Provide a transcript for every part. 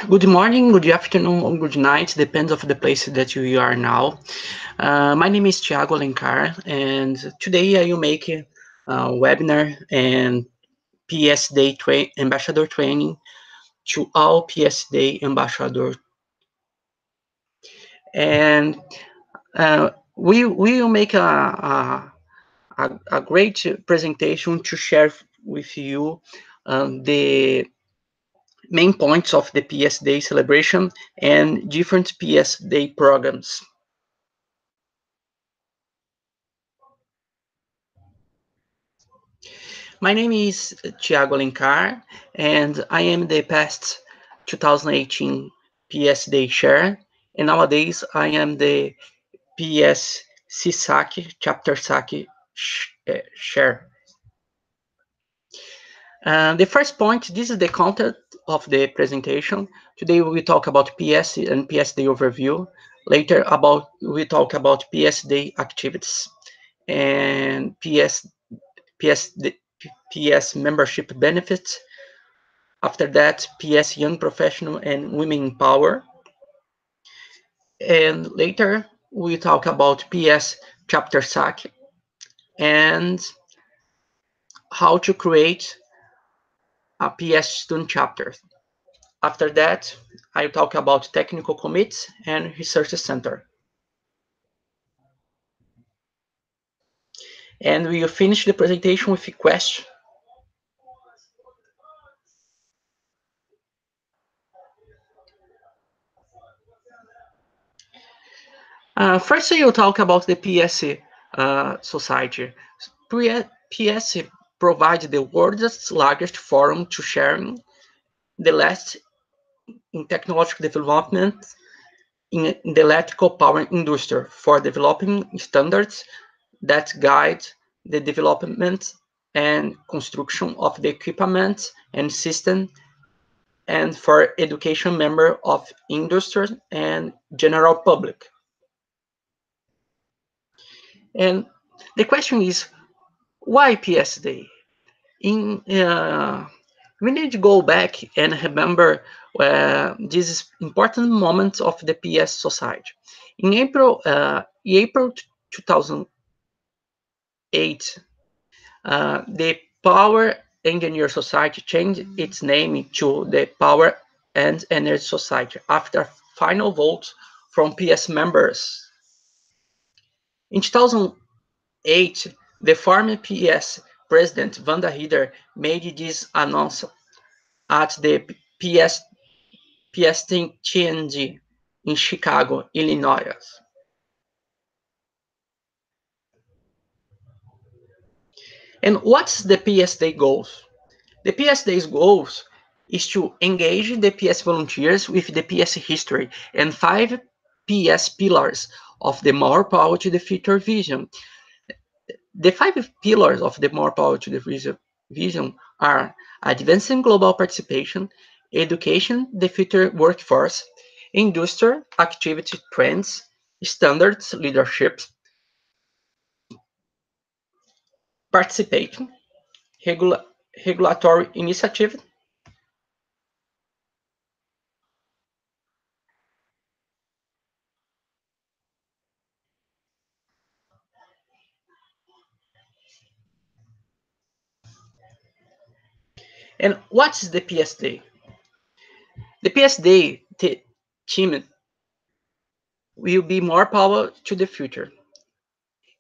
Good morning, good afternoon, or good night, depends of the place that you are now. My name is Thiago Alencar, and today I will make a webinar and PS Day Ambassador training to all PS Day Ambassador. And we will make a great presentation to share with you the main points of the PS Day celebration and different PS Day programs. My name is Thiago Alencar, and I am the past 2018 PS Day Chair, and nowadays I am the PES CSAC, Chapter SAC Chair. The first point, this is the content of the presentation. Today we talk about PS and PS Day overview. Later we talk about PS Day activities and PS membership benefits. After that, PS Young Professional and Women in Power. And later we talk about PS Chapter SAC and how to create a PS student chapter. After that, I talk about technical commits and research center. And we will finish the presentation with a question. First, we will talk about the PS society. PS provides the world's largest forum to sharing the latest in technological development in the electrical power industry for developing standards that guide the development and construction of the equipment and system, and for education member of industry and general public. And the question is, why PS Day? We need to go back and remember this important moment of the PS society. In April 2008, the Power Engineer Society changed its name to the Power and Energy Society after final vote from PS members. In 2008, the former PS president Wanda Hider made this announcement at the PS TNG in Chicago, Illinois. And what's the PS Day goals? The PS Day's goals is to engage the PS volunteers with the PS history and 5 PS pillars of the More Power to the Future vision. The 5 pillars of the More Power to the vision are advancing global participation, education, the future workforce, industry, activity trends, standards, leadership, participation, regulatory initiative, and what's the PS Day? The PS Day team will be More Power to the Future.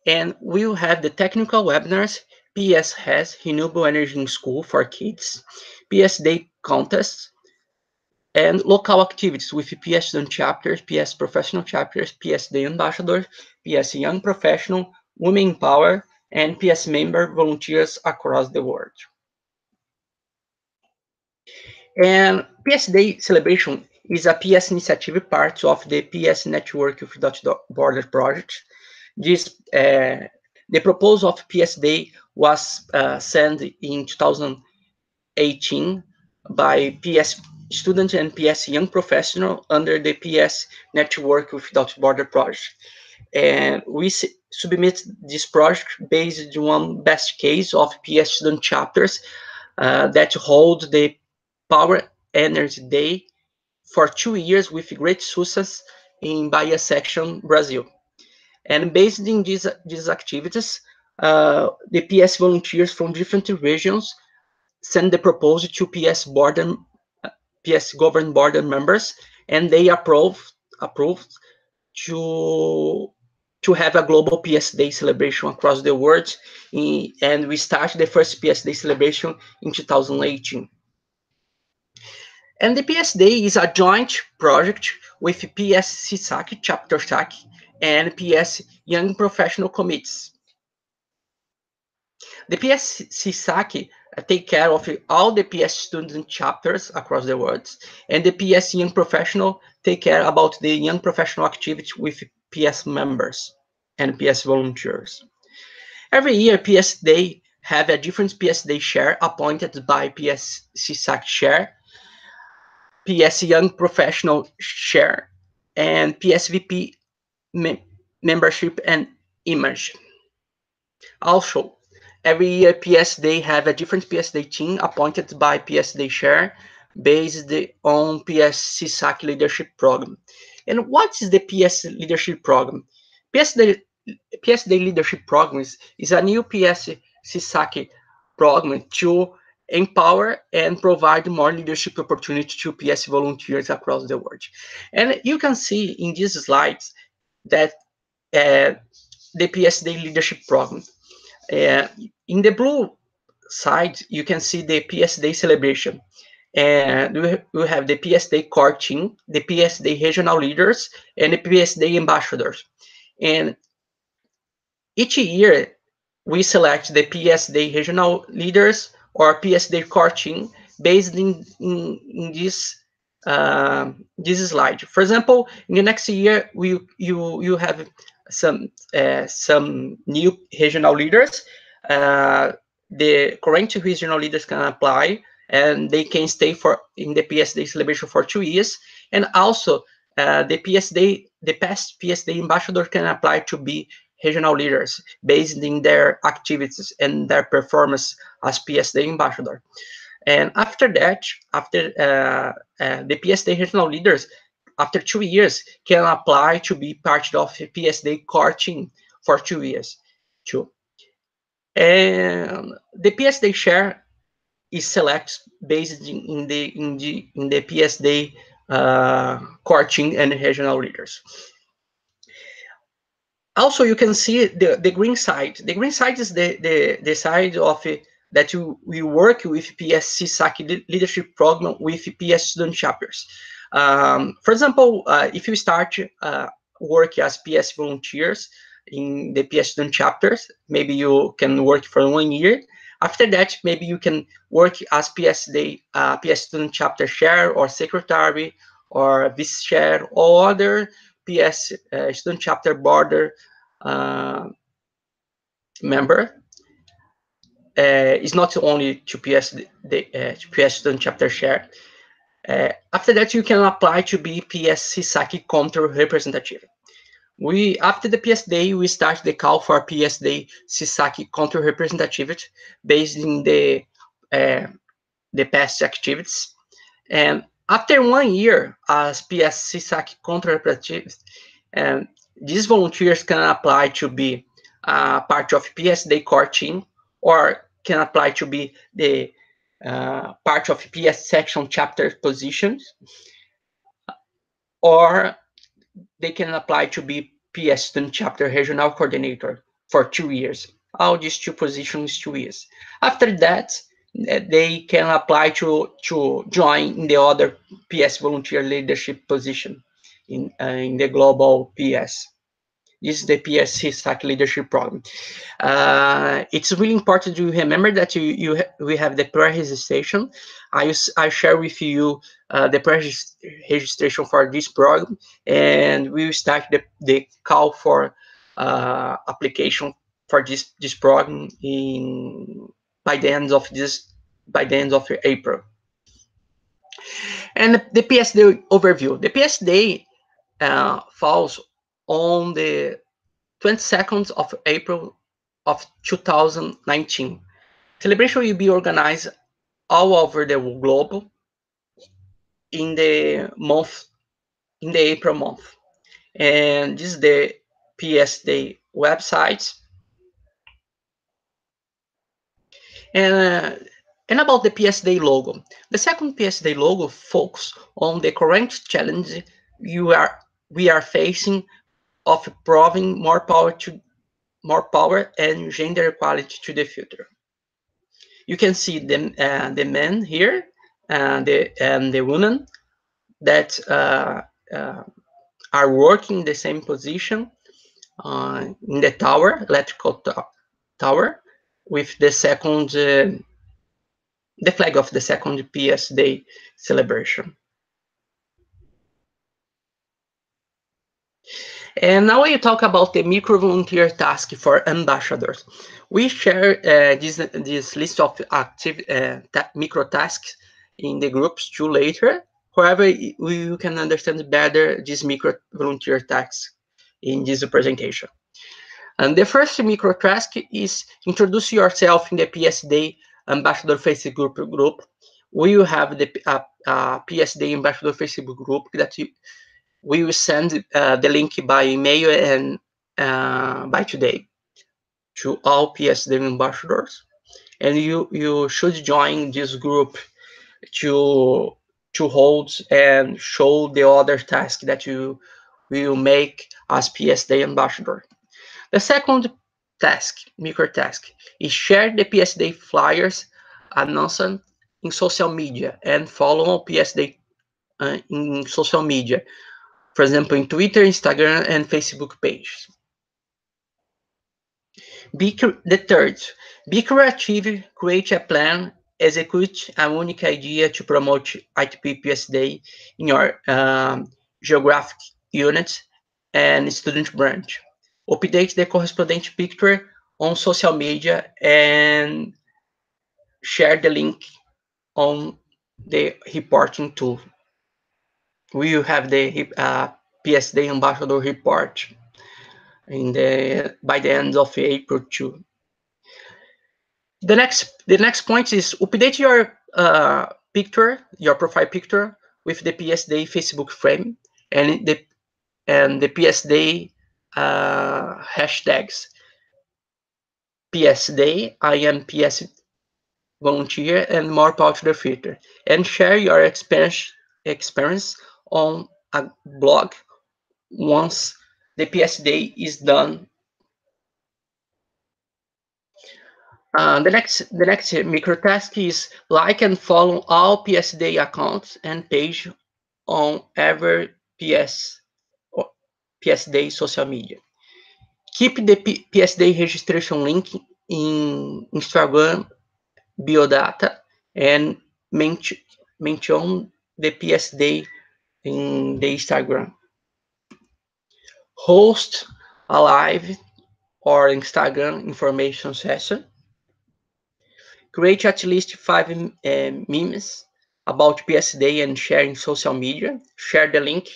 And we'll have the technical webinars, PS has Renewable Energy in School for Kids, PS Day contests, and local activities with PS Student Chapters, PS Professional Chapters, PS Day Ambassadors, PS Young Professional, women in power, and PS member volunteers across the world. And PS Day celebration is a PS initiative part of the PS Networking Without Borders project. The proposal of PS Day was sent in 2018 by PS students and PS young professional under the PS Network Without Border project. And we submit this project based on best case of PS student chapters that hold the Power Energy Day for 2 years with great success in Bahia section, Brazil. And based in these activities, the PS volunteers from different regions send the proposal to PS government board members, and they approved to have a global PS Day celebration across the world. And we started the first PS Day celebration in 2018. And the PS Day is a joint project with PES CSAC, Chapter SAC, and PS Young Professional Committees. The PES CSAC take care of all the PS student chapters across the world, and the PS Young Professional take care about the young professional activity with PS members and PS volunteers. Every year, PS Day have a different PS Day chair appointed by PS CSAC chair, PS Young Professional chair, and PS VP membership and image. Also, every year PS Day have a different PS Day team appointed by PS Day chair based on PS CSAC leadership program. And what is the PS leadership program? PS Day leadership program is a new PS CSAC program to empower and provide more leadership opportunity to PS volunteers across the world. And you can see in these slides that the PS Day leadership program. In the blue side, you can see the PS Day celebration. And we have the PS Day core team, the PS Day regional leaders, and the PS Day ambassadors. And each year, we select the PS Day regional leaders or PS Day core team based in this slide. For example, in the next year, you have some new regional leaders. The current regional leaders can apply, and they can stay in the PS Day celebration for 2 years. And also, the past PS Day ambassador can apply to be regional leaders based in their activities and their performance as PS Day ambassador. And after that, the PS Day regional leaders, after 2 years, can apply to be part of a PS Day core team for 2 years too. And the PS Day chair is selected based in the PS Day core team and regional leaders. Also, you can see the green side. The green side is the side of that we work with PS CSAC leadership program with PS student chapters. For example, if you start work as PS volunteers in the PS student chapters, maybe you can work for 1 year. After that, maybe you can work as PS student chapter chair or secretary or vice chair or other PS student chapter border member. It's not only to PS PS student chapter chair. After that, you can apply to be PS CSAC counter representative. After the PS Day, we start the call for PS Day CSAC counter representative based in the past activities. And after 1 year as PS CSAC counter representative, these volunteers can apply to be part of PS Day core team, or can apply to be the part of PS section chapter positions, or they can apply to be PS student chapter regional coordinator for 2 years. All these 2 positions, 2 years. After that, they can apply to join in the other PS volunteer leadership position in the global PS. This is the PES CSAC Leadership Program. It's really important to remember that we have the pre-registration. I share with you the pre-registration for this program, and we will start the call for application for this program by the end of April. And the PES Day overview. The PES Day falls on the 22nd of April of 2019. Celebration will be organized all over the globe in the April month. And this is the PES Day website. And about the PES Day logo. The second PES Day logo focuses on the current challenge we are facing of proving more power and gender equality to the future. You can see the men here and the women that are working in the same position in the tower, electrical tower, with the flag of the second PES Day celebration. And now we talk about the micro-volunteer task for ambassadors. We share this list of active micro tasks in the groups too later. However, you can understand better these micro-volunteer tasks in this presentation. And the first micro task is introduce yourself in the PES Day Ambassador Facebook group. We will have the PES Day Ambassador Facebook group that we will send the link by email and by today to all PES Day ambassadors, and you should join this group to hold and show the other task that you will make as PES Day ambassador. The second task, micro task, is share the PES Day flyers announcement in social media and follow PES Day in social media. For example, in Twitter, Instagram, and Facebook pages. The third, be creative, create a plan, execute a unique idea to promote IEEE PES Day in your geographic unit and student branch. Update the corresponding picture on social media and share the link on the reporting tool. We will have the PES Day Ambassador report by the end of April too. The next point is update your picture, your profile picture, with the PES Day Facebook frame and the PES Day hashtags. PES Day, I am PES volunteer, and more power to the future. And share your experience on a blog once the PES Day is done. The next micro task is like and follow all PES Day accounts and page on every PES Day social media. Keep the PES Day registration link in Instagram biodata and mention the PES Day in the Instagram. Host a live or Instagram information session. Create at least 5 memes about PES Day and share in social media. Share the link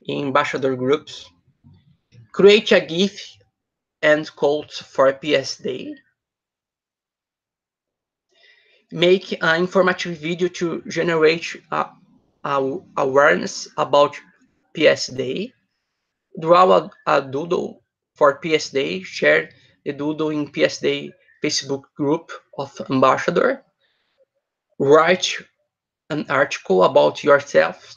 in ambassador groups. Create a GIF and quotes for PES Day. Make an informative video to generate awareness about PES Day. Draw a doodle for PES Day. Share the doodle in PES Day Facebook group of ambassador. Write an article about yourself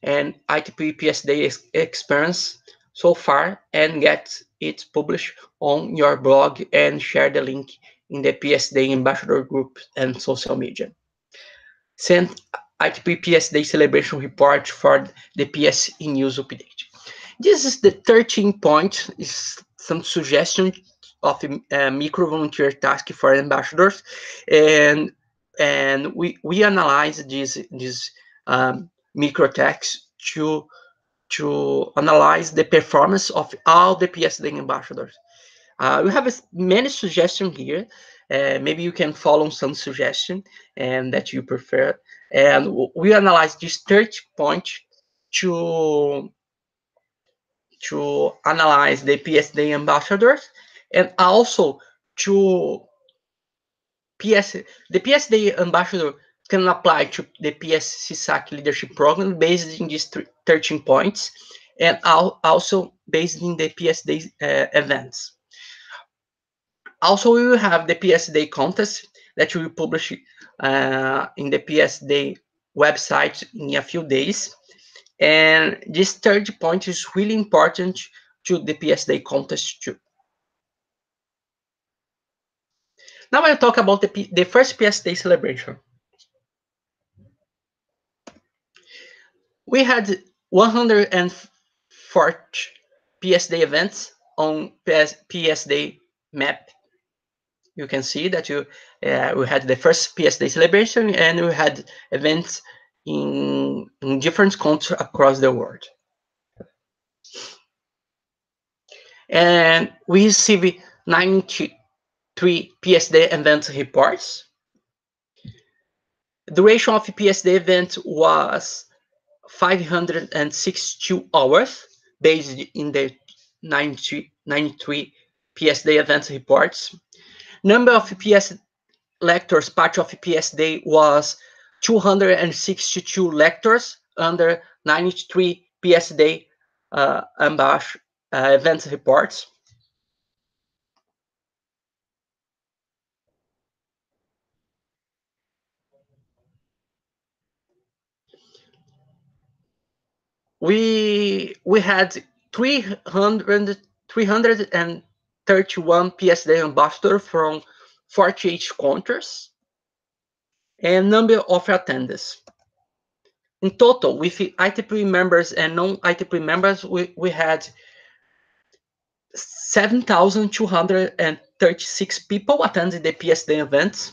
and IEEE PES Day experience so far and get it published on your blog and share the link in the PES Day ambassador group and social media. Send IEEE PES Day celebration report for the PES in news update. This is the 13 point, is some suggestion of a micro volunteer task for ambassadors, and we analyze these micro tasks to analyze the performance of all the PSD ambassadors. We have many suggestions here. Maybe you can follow some suggestion and that you prefer. And we analyze this 30 point to analyze the PSD ambassadors, and also to PS. The PSD ambassador can apply to the PES CSAC leadership program based in these 13 points, and also based in the PSD events. Also, we will have the PSD contest that we will publish in the PSD website in a few days. And this third point is really important to the PSD contest too. Now I'll talk about the first PSD celebration. We had 104 PSD events on PSD map. You can see that we had the first PSD celebration, and we had events in different countries across the world. And we received 93 PSD event reports. The duration of PSD event was 562 hours, based in the 93 PSD event reports. Number of PS lectures part of PSD was 262 lectures under 93 PSD event reports. We had 331 PSD ambassadors from 48 countries, and number of attendees. In total, with IEEE members and non-IEEE members, we had 7,236 people attending the PSD events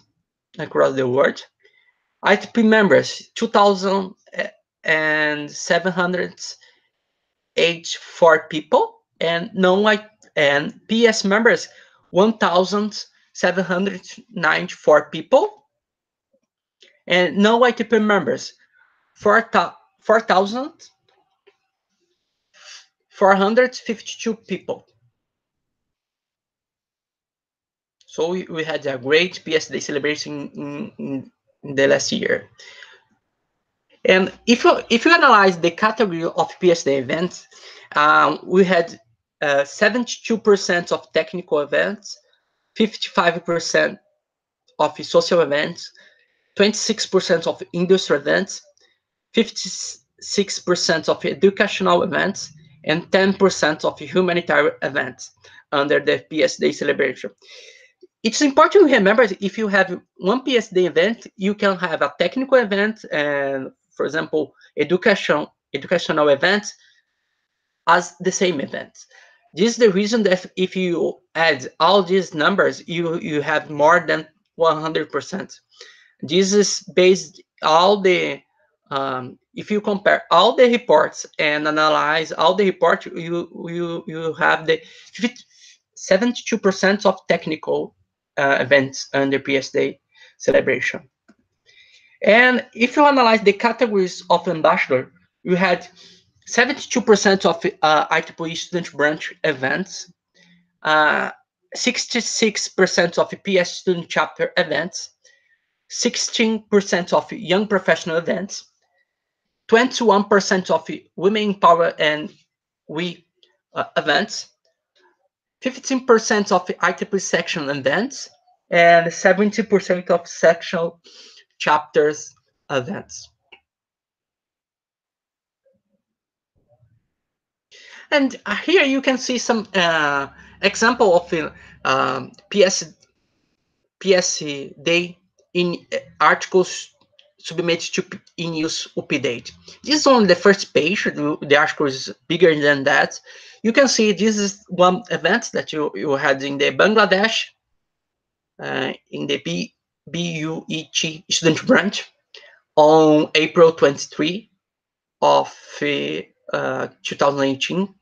across the world. IEEE members, 2,784 people, and and PES members, 1,794 people, and non-IEEE members, 4,452 people. So we had a great PSD celebration in the last year. And if you analyze the category of PSD events, we had 72% of technical events, 55% of social events, 26% of industry events, 56% of educational events, and 10% of humanitarian events under the PSD celebration. It's important to remember that if you have one PSD event, you can have a technical event and, for example, educational events as the same event. This is the reason that if you add all these numbers, you have more than 100%. This is based all the if you compare all the reports and analyze all the reports, you have the 72% of technical events under PSD celebration. And if you analyze the categories of ambassador, you had 72% of IEEE student branch events, 66% of PES student chapter events, 16% of young professional events, 21% of women in power and we events, 15% of IEEE section events, and 70% of sectional chapters events. And here you can see some example of PS Day in articles submit to in-use update. This is on the first page. The article is bigger than that. You can see this is one event that you had in the Bangladesh, in the BUET student branch on April 23 of 2018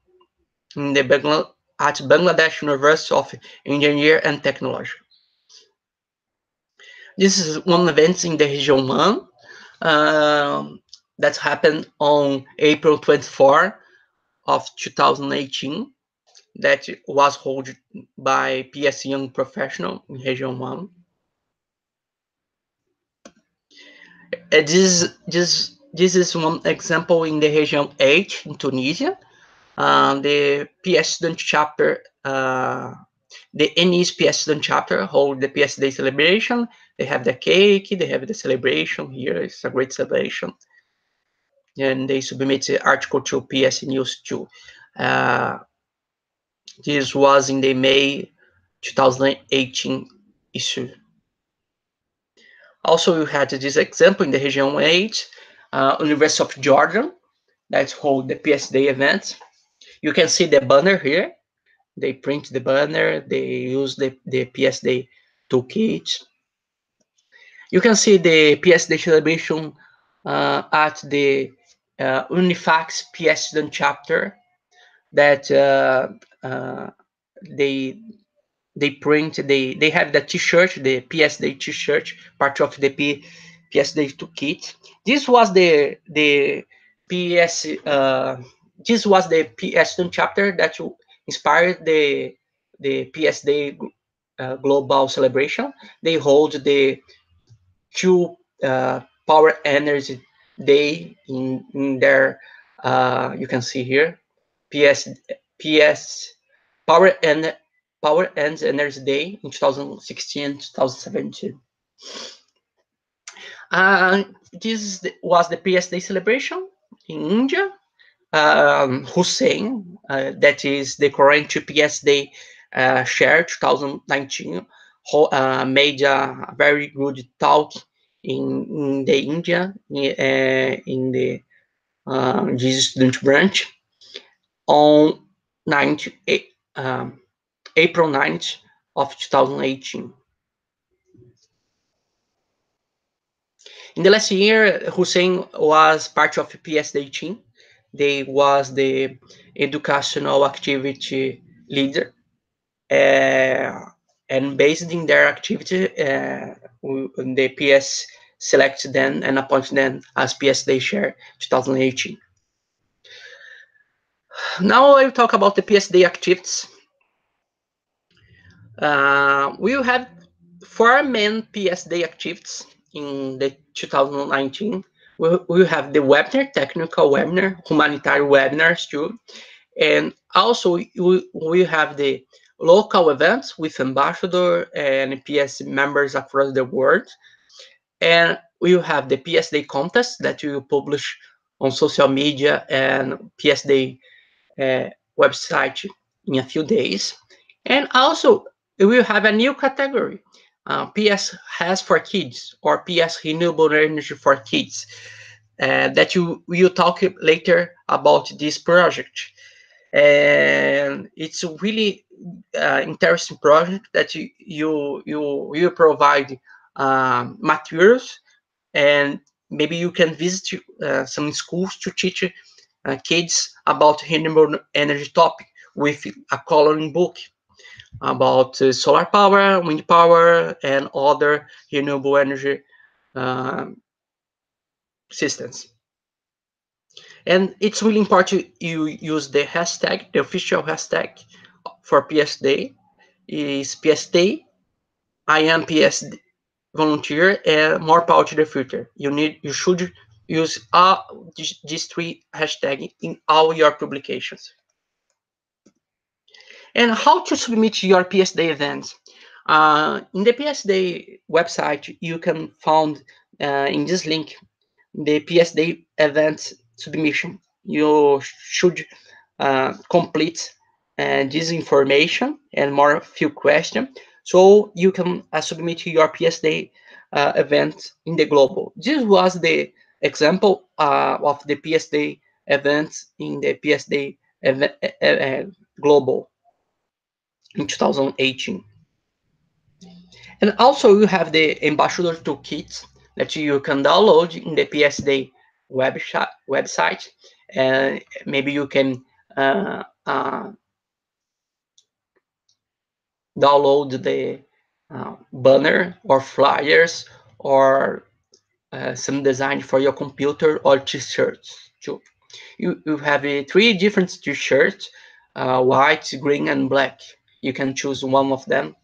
in the at Bangladesh University of Engineering and Technology. This is one event in the Region 1 that happened on April 24 of 2018 that was held by PES Young Professional in Region 1. This is one example in the Region 8 in Tunisia. The PES Student Chapter, the NE's PES Student Chapter hold the PES Day celebration. They have the cake, they have the celebration here. It's a great celebration. And they submit the article to PES News 2. This was in the May 2018 issue. Also, we had this example in the Region 8, University of Georgia, that hold the PES Day event. You can see the banner here. They print the banner, they use the PES Day Toolkit. You can see the PES Day celebration at the Unifax PES Student Chapter that they print, they have the t-shirt, the PES Day t-shirt, part of the PES Day Toolkit. This was the PES, this was the PES Student Chapter that inspired the PES Day global celebration. They hold the two Power Energy Day in their, you can see here, PES Power and Energy Day in 2016, 2017. This was the PES Day celebration in India. Hussein, that is the current PES Day share 2019, made a very good talk in the India in the Jesus student branch on 9th, April 9th of 2018. In the last year, Hussein was part of PES Day team. They was the educational activity leader, and based in their activity, the PES selected them and appointed them as PES Day Chair 2018. Now I will talk about the PES Day activities. We will have 4 main PES Day activities in the 2019. We will have the webinar, technical webinar, humanitarian webinars too. And also we have the local events with ambassador and PES members across the world. And we will have the PES Day contest that we will publish on social media and PES Day website in a few days. And also we will have a new category, PES has for kids, or PES renewable energy for kids, that you will talk later about this project. And it's a really interesting project that you provide materials, and maybe you can visit some schools to teach kids about renewable energy topic with a coloring book about solar power, wind power, and other renewable energy systems. And it's really important you use the hashtag, the official hashtag for PES Day is PES Day. I am PES volunteer, and more power to the future. You should use these 3 hashtags in all your publications. And how to submit your PES Day events? In the PES Day website, you can find in this link the PES Day events submission. You should complete this information and more few questions, so you can submit your PES Day event in the global. This was the example of the PS Day events in the PS Day event, global in 2018. And also you have the Ambassador Toolkit that you can download in the PS Day website, and maybe you can download the banner or flyers or some design for your computer or t-shirts too. You have three different t-shirts, white, green, and black. You can choose one of them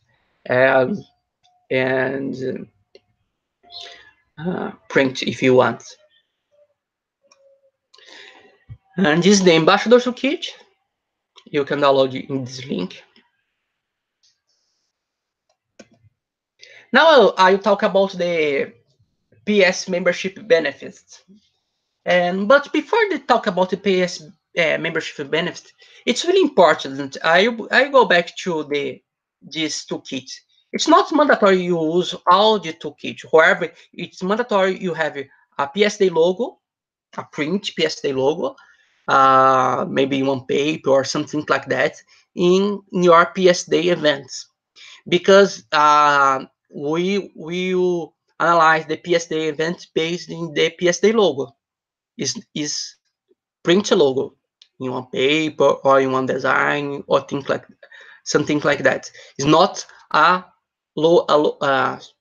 and print if you want. And this is the Ambassador Toolkit. You can download it in this link. Now I'll talk about the PS membership benefits. But before they talk about the PS membership benefits, it's really important. I go back to this toolkit. It's not mandatory you use all the toolkit. However, it's mandatory you have a PS Day logo, a print PS Day logo, maybe one paper or something like that in your PS Day events, because we will analyze the PS Day event based in the PS Day logo. Is print a logo in one paper or in one design or something like that. It's not a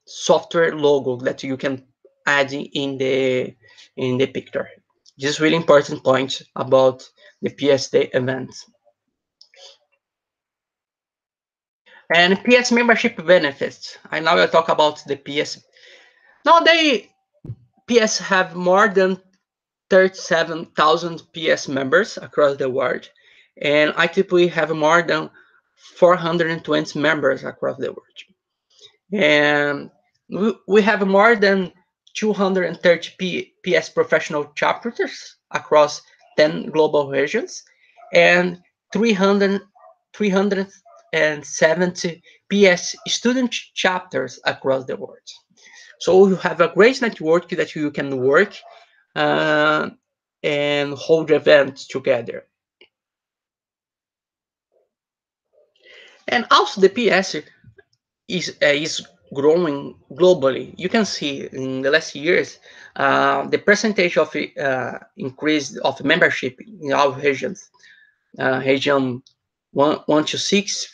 software logo that you can add in the picture. This is really important point about the PS Day events. And PS membership benefits. I now will talk about the PS. Now PS have more than 37,000 PS members across the world, and IEEE have more than 420 members across the world. And we have more than 230 PS professional chapters across 10 global regions and 370 PS student chapters across the world. So you have a great network that you can work and hold events together. And also the PS is growing globally. You can see in the last years the percentage of increase of membership in our regions. Region 1 to 6,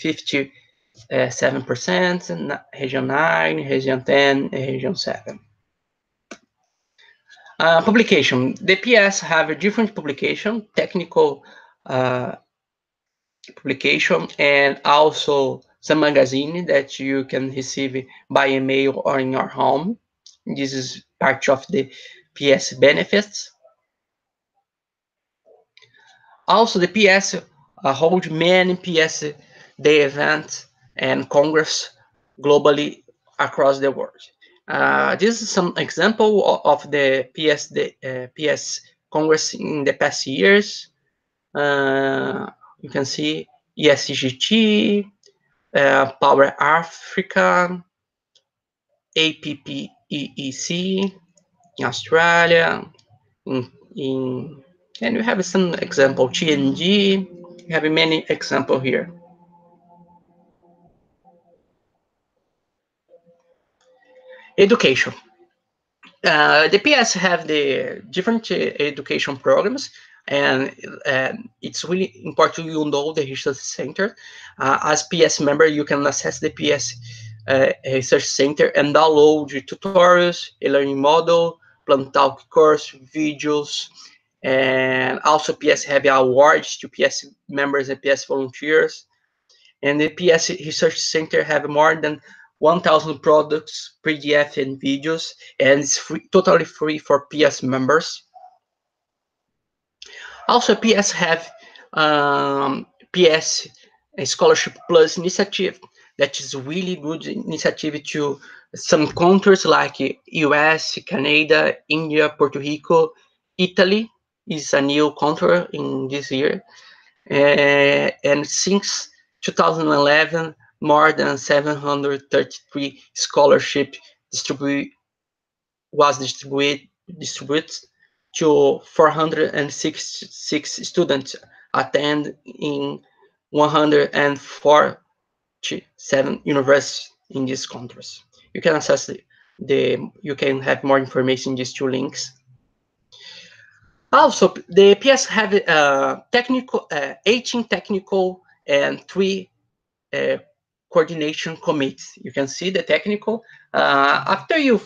57%, and region 9, region 10, and region 7. Publication. The PS have a different publication, technical publication, and also some magazine that you can receive by email or in your home. This is part of the PS benefits. Also, the PS hold many PS Day events and Congress globally across the world. This is some example of the PS Congress in the past years. You can see ESGT, Power Africa, APPEEC in Australia, and we have some example, TNG, we have many example here. Education. The PS have the different education programs, and it's really important you know the research center. As PS member, you can access the PS research center and download tutorials, a learning model, Plantalk course, videos, and also PS have awards to PS members and PS volunteers. And the PS Research Center have more than 1,000 products, PDF, and videos, and it's free, totally free for PS members. Also, PS have PS Scholarship Plus initiative that is really good initiative to some countries like US, Canada, India, Puerto Rico, Italy is a new country in this year. And since 2011, more than 733 scholarship distributed to 466 students attend in 147 universities in these countries. You can access you can have more information in these two links. Also, the PS have 18 technical and 3 coordination committees. You can see the technical. After you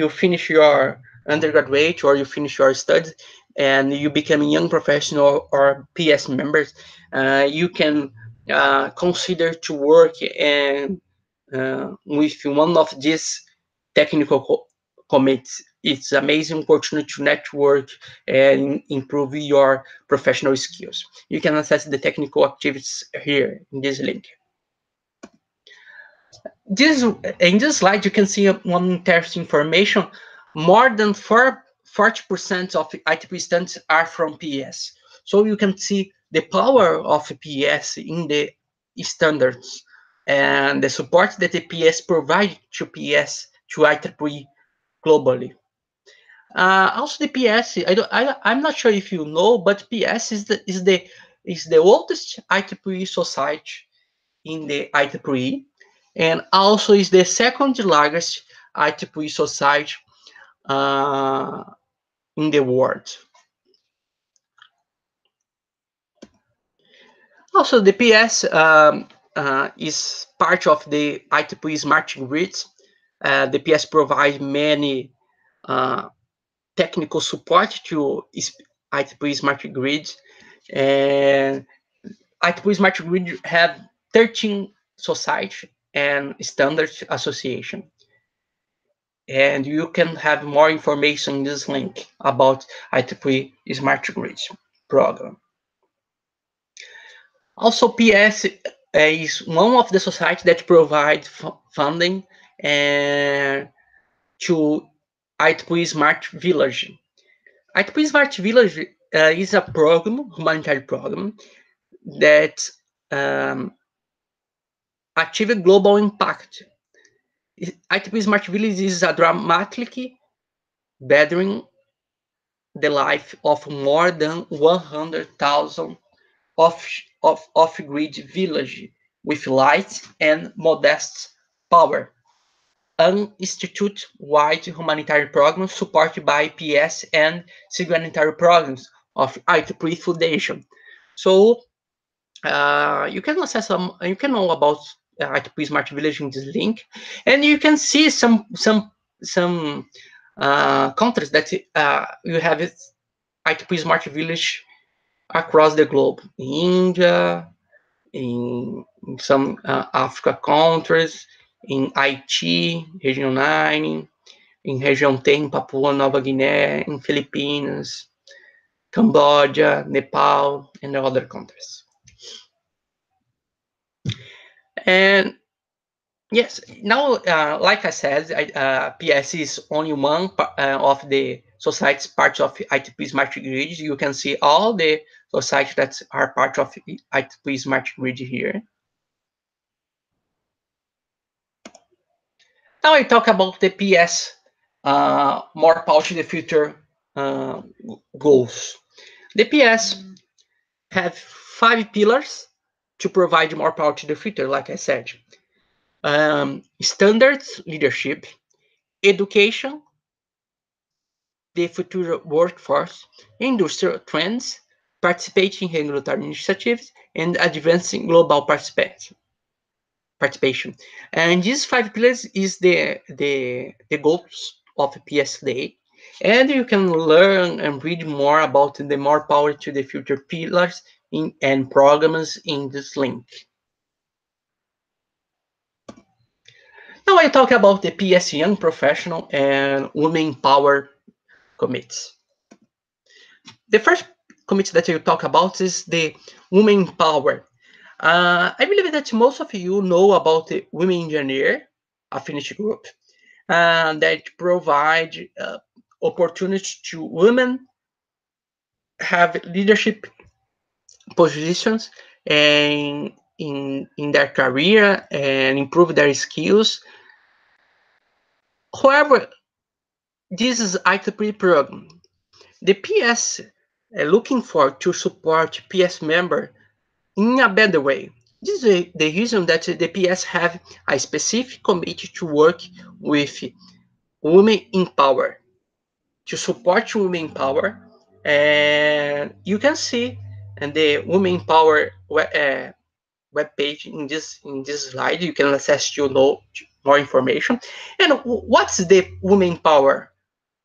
finish your undergraduate or you finish your studies and you become a young professional or PS members, you can consider to work and with one of these technical committees. It's amazing opportunity to network and improve your professional skills. You can access the technical activities here in this link. In this slide, you can see one interesting information. More than 40% of IEEE students are from PES. So you can see the power of PES in the standards and the support that the PES provide to PES to IEEE globally. Also, the PES, I'm not sure if you know, but PES is the oldest IEEE society in the IEEE, and also is the second largest IEEE society in the world. Also, the PES is part of the IEEE Smart Grids. The PES provides many technical support to IEEE Smart Grids, and IEEE Smart Grid have 13 society and standards association. And you can have more information in this link about IEEE Smart Grid program. Also, PES is one of the societies that provide funding to IEEE Smart Village. IEEE Smart Village is a program, humanitarian program, that achieve global impact. IEEE Smart Village is a dramatically bettering the life of more than 100,000 off-grid village with light and modest power. An institute-wide humanitarian program supported by PES and humanitarian programs of IEEE Foundation. So you can access you can know about IEEE Smart Village in this link, and you can see some countries that you have IEEE Smart Village across the globe. In India, in some Africa countries, in Haiti, Region 9, in Region 10, Papua Nova Guinea, in Philippines, Cambodia, Nepal, and other countries. And yes, now, like I said, PES is only one of the society's parts of IEEE Smart Grid. You can see all the societies that are part of IEEE Smart Grid here. Now I talk about the PES more power to the future goals. The PES have 5 pillars to provide more power to the future, like I said. Standards, leadership, education, the future workforce, industrial trends, participating in regulatory initiatives, and advancing global participation. And these 5 pillars is the goals of PES Day. And you can learn and read more about the more power to the future pillars and programs in this link. Now I talk about the PES Young Professional and Women Power committees. The first committee that you talk about is the Women Power. I believe that most of you know about the Women Engineer affinity group that provide opportunities to women have leadership positions and in their career and improve their skills However, this is IEEE program. The PS looking for to support PS member in a better way. This is the reason that the PS have a specific committee to work with women in power, to support women in power. And you can see and the women in power web page in this slide. You can access to know more information. And what's the women power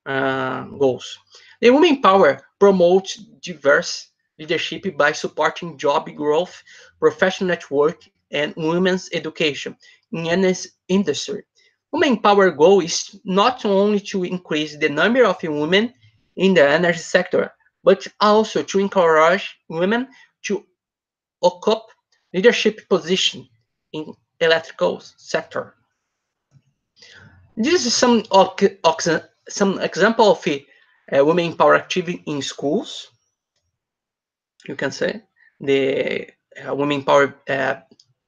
goals? The women power promotes diverse leadership by supporting job growth, professional network, and women's education in any industry. Women power goal is not only to increase the number of women in the energy sector, but also to encourage women to occupy leadership position in electrical sector. This is some example of women power activity in schools. You can say the women power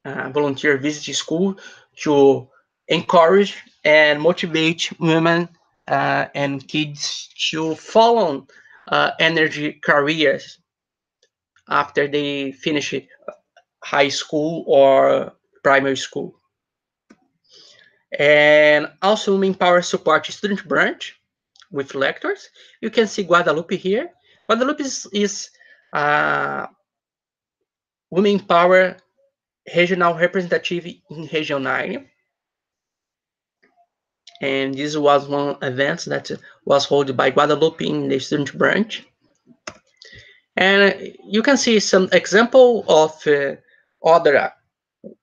volunteer visit school to encourage and motivate women and kids to follow energy careers after they finish high school or primary school. And also Women Power support student branch with lectures. You can see Guadalupe here. Guadalupe is Women Power regional representative in Region 9. And this was one event that was held by Guadalupe in the student branch. And you can see some example of other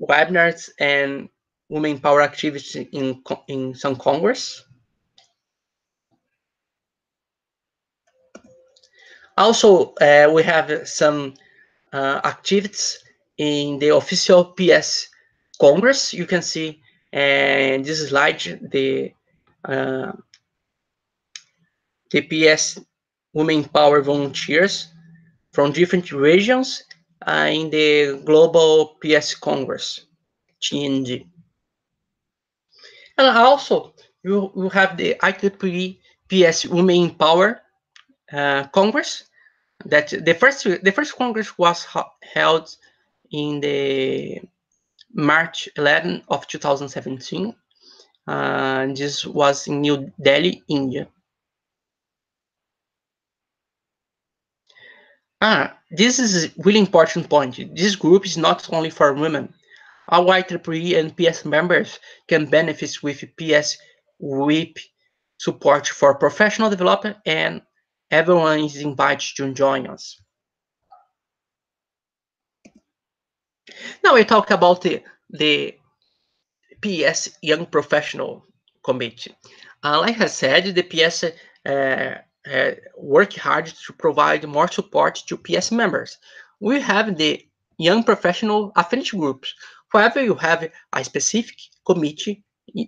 webinars and women power activities in some congress. Also, we have some activities in the official PS Congress. You can see in this slide the PS Women Power volunteers from different regions in the Global PS Congress, TNG. And also, you have the IEEE PS Women Power Congress. That the first Congress was held in the March 11 of 2017. This was in New Delhi, India. This is a really important point. This group is not only for women. Our IEEE and PS members can benefit with PS WIP support for professional development, and everyone is invited to join us. Now we talk about the PS Young Professional Committee. Like I said, the PS work hard to provide more support to PS members. We have the Young Professional Affinity Groups. However, you have a specific committee,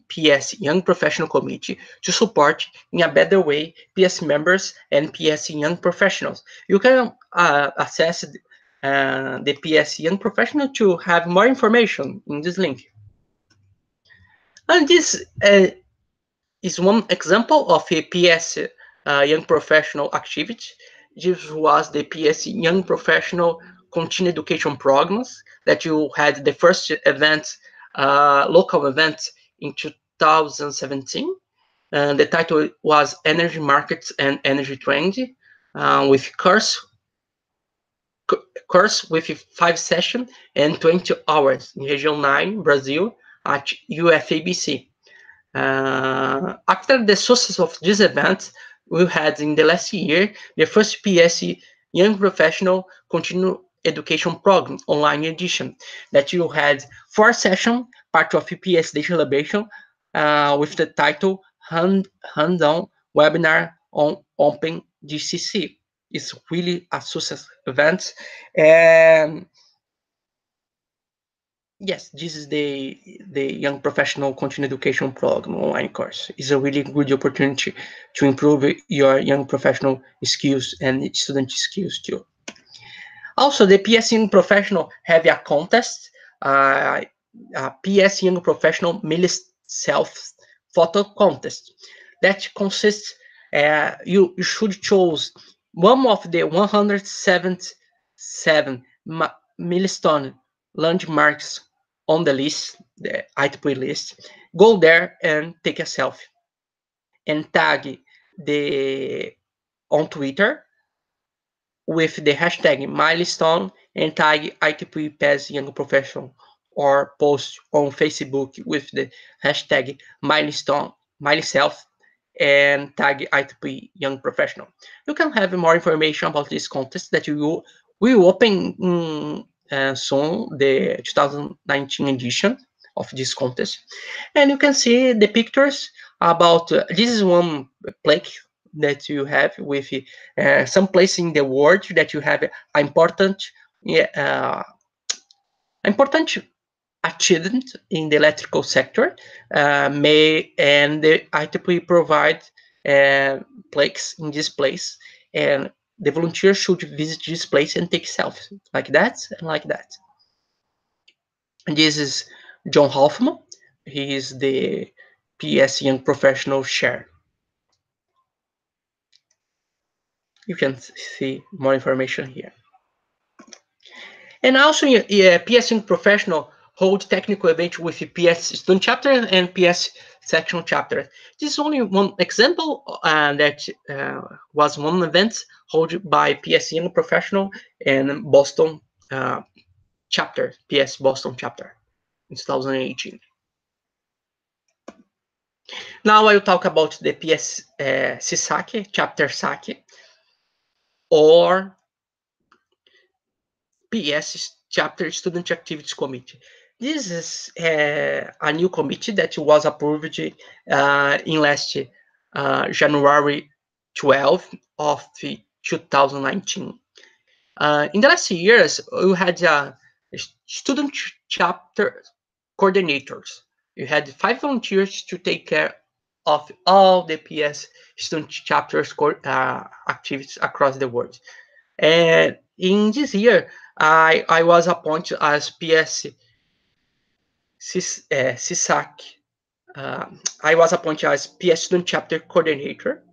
PS Young Professional Committee, to support in a better way PS members and PS Young Professionals. You can access the PS Young Professional to have more information in this link. And this is one example of a PS Young Professional activity. This was the PS Young Professional Continuing Education Programs that you had the first event, local event in 2017. The title was Energy Markets and Energy Trend with course with 5 sessions and 20 hours in Region 9, Brazil, at UFABC. After the success of this event, we had in the last year the first PS Young Professional Continuing Education Program online edition that you had 4 sessions, part of PS Day celebration, with the title Hands-on Webinar on Open GCC. It's really a success event, and yes, this is the Young Professional Continuing Education Program online course. It's a really good opportunity to improve your young professional skills and student skills too. Also, the PS Young Professional have a contest. PS Young Professional Middle Self photo contest that consists, you should choose one of the 177 milestone landmarks on the list, the IEEE list. Go there and take a selfie and tag the on Twitter with the hashtag milestone and tag IEEE PES Young Professional, or post on Facebook with the hashtag milestone myself and tag IEEE Young Professional. You can have more information about this contest that you will open soon, the 2019 edition of this contest. And you can see the pictures about, this is one plaque that you have with some place in the world that you have important important achievement in the electrical sector, and the IEEE provide plaques in this place, and the volunteer should visit this place and take selfies like that and like that. And this is John Hoffman. He is the PES Young Professional Chair. You can see more information here. And also, PES Young Professional hold technical events with the PES Student Chapter and PES Section Chapter. This is only one example that was one event held by PES Young Professional and Boston Chapter, PES Boston Chapter in 2018. Now I will talk about the PES CSAC, Chapter SAC, or PES Chapter Student Activities Committee. This is a new committee that was approved in last January 12 of 2019. In the last years, we had student chapter coordinators. You had 5 volunteers to take care of all the PES student chapters activities across the world. And in this year, I was appointed as PES CSAC. I was appointed as PES Student Chapter Coordinator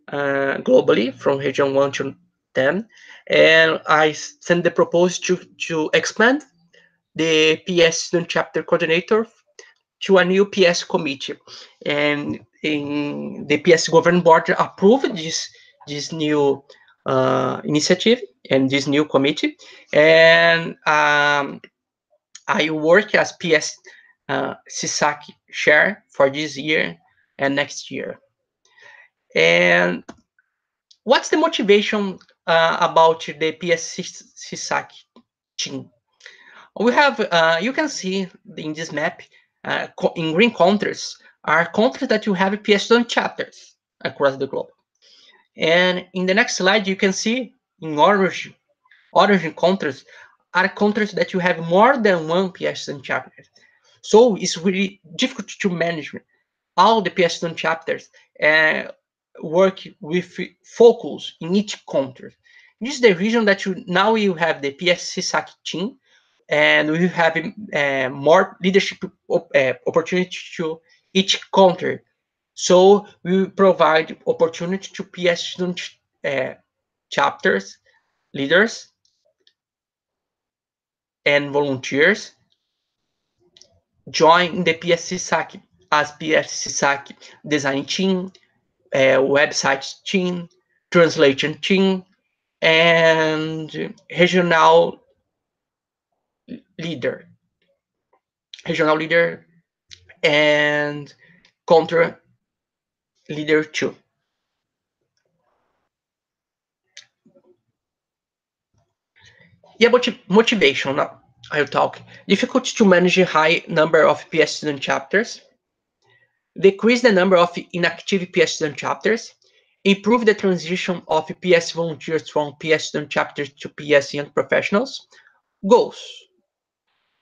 globally from Region 1 to 10. And I sent the proposal to expand the PES Student Chapter Coordinator to a new PES committee. And in the PES Governing Board approved this new initiative and this new committee. And I work as PES CSAC chair for this year and next year. And what's the motivation about the PES CSAC team? We have, you can see in this map, in green countries are countries that you have PES student chapters across the globe. And in the next slide, you can see in orange countries are countries that you have more than one PES student chapter. So it's really difficult to manage all the PES student chapters and work with focus in each country. This is the reason that now you have the PES CSAC team, and we have more leadership opportunity to each country. So we provide opportunity to PES student chapters, leaders, and volunteers join the PES CSAC as PES CSAC design team, website team, translation team, and regional leader, and country leader too. Yeah, motivation. Now I'll talk. Difficulty to manage a high number of PES student chapters. Decrease the number of inactive PES student chapters. Improve the transition of PES volunteers from PES student chapters to PES young professionals. Goals.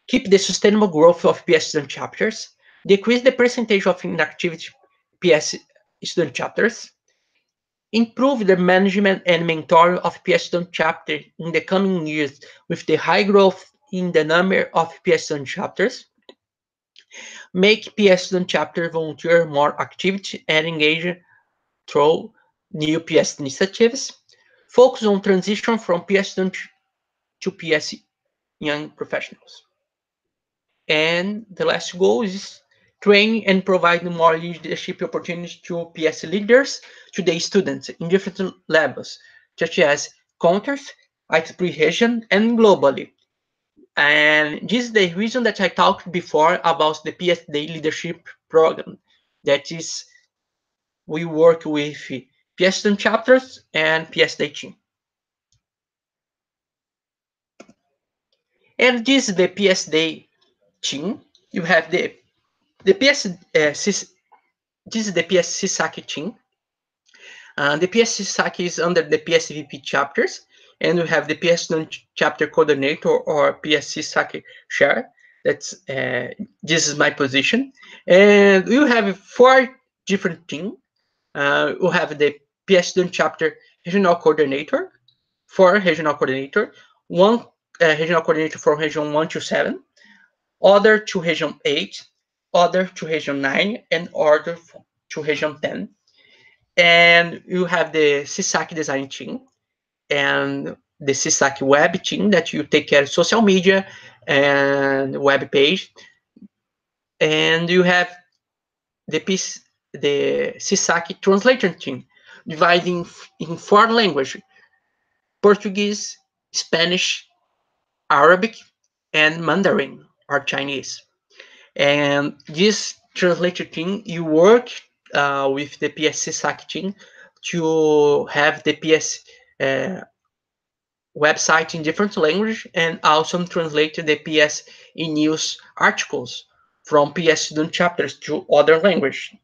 Keep the sustainable growth of PES student chapters. Decrease the percentage of inactive PES student chapters. Improve the management and mentoring of PES student chapters in the coming years with the high growth in the number of PES student chapters. make PS Student Chapter volunteer more activity and engage through new PS initiatives, focus on transition from PS student to PS young professionals. And the last goal is train and provide more leadership opportunities to PS leaders to the students in different levels, such as countries, IT region, and globally. And this is the reason that I talked before about the PS Day Leadership Program. That is, we work with PS student chapters and PS Day team. And this is the PS Day team. You have the PS this is the PS CSAC team. The PS CSAC is under the PS VP chapters, and we have the PS Student Chapter Coordinator or PS CSAC Chair. That's this is my position, and we have 4 different teams. We have the PS Student Chapter Regional Coordinator, 4 Regional Coordinator, 1 Regional Coordinator from Region 1 to 7, other to Region 8, other to Region 9, and other to Region 10. And you have the CSAC design team and the CSAC web team that you take care of social media and web page. And you have the CSAC translator team, dividing in 4 languages: Portuguese, Spanish, Arabic, and Mandarin or Chinese. And this translator team, you work with the PS CSAC team to have the PS website in different language and also translate the PS e-news articles from PS student chapters to other language.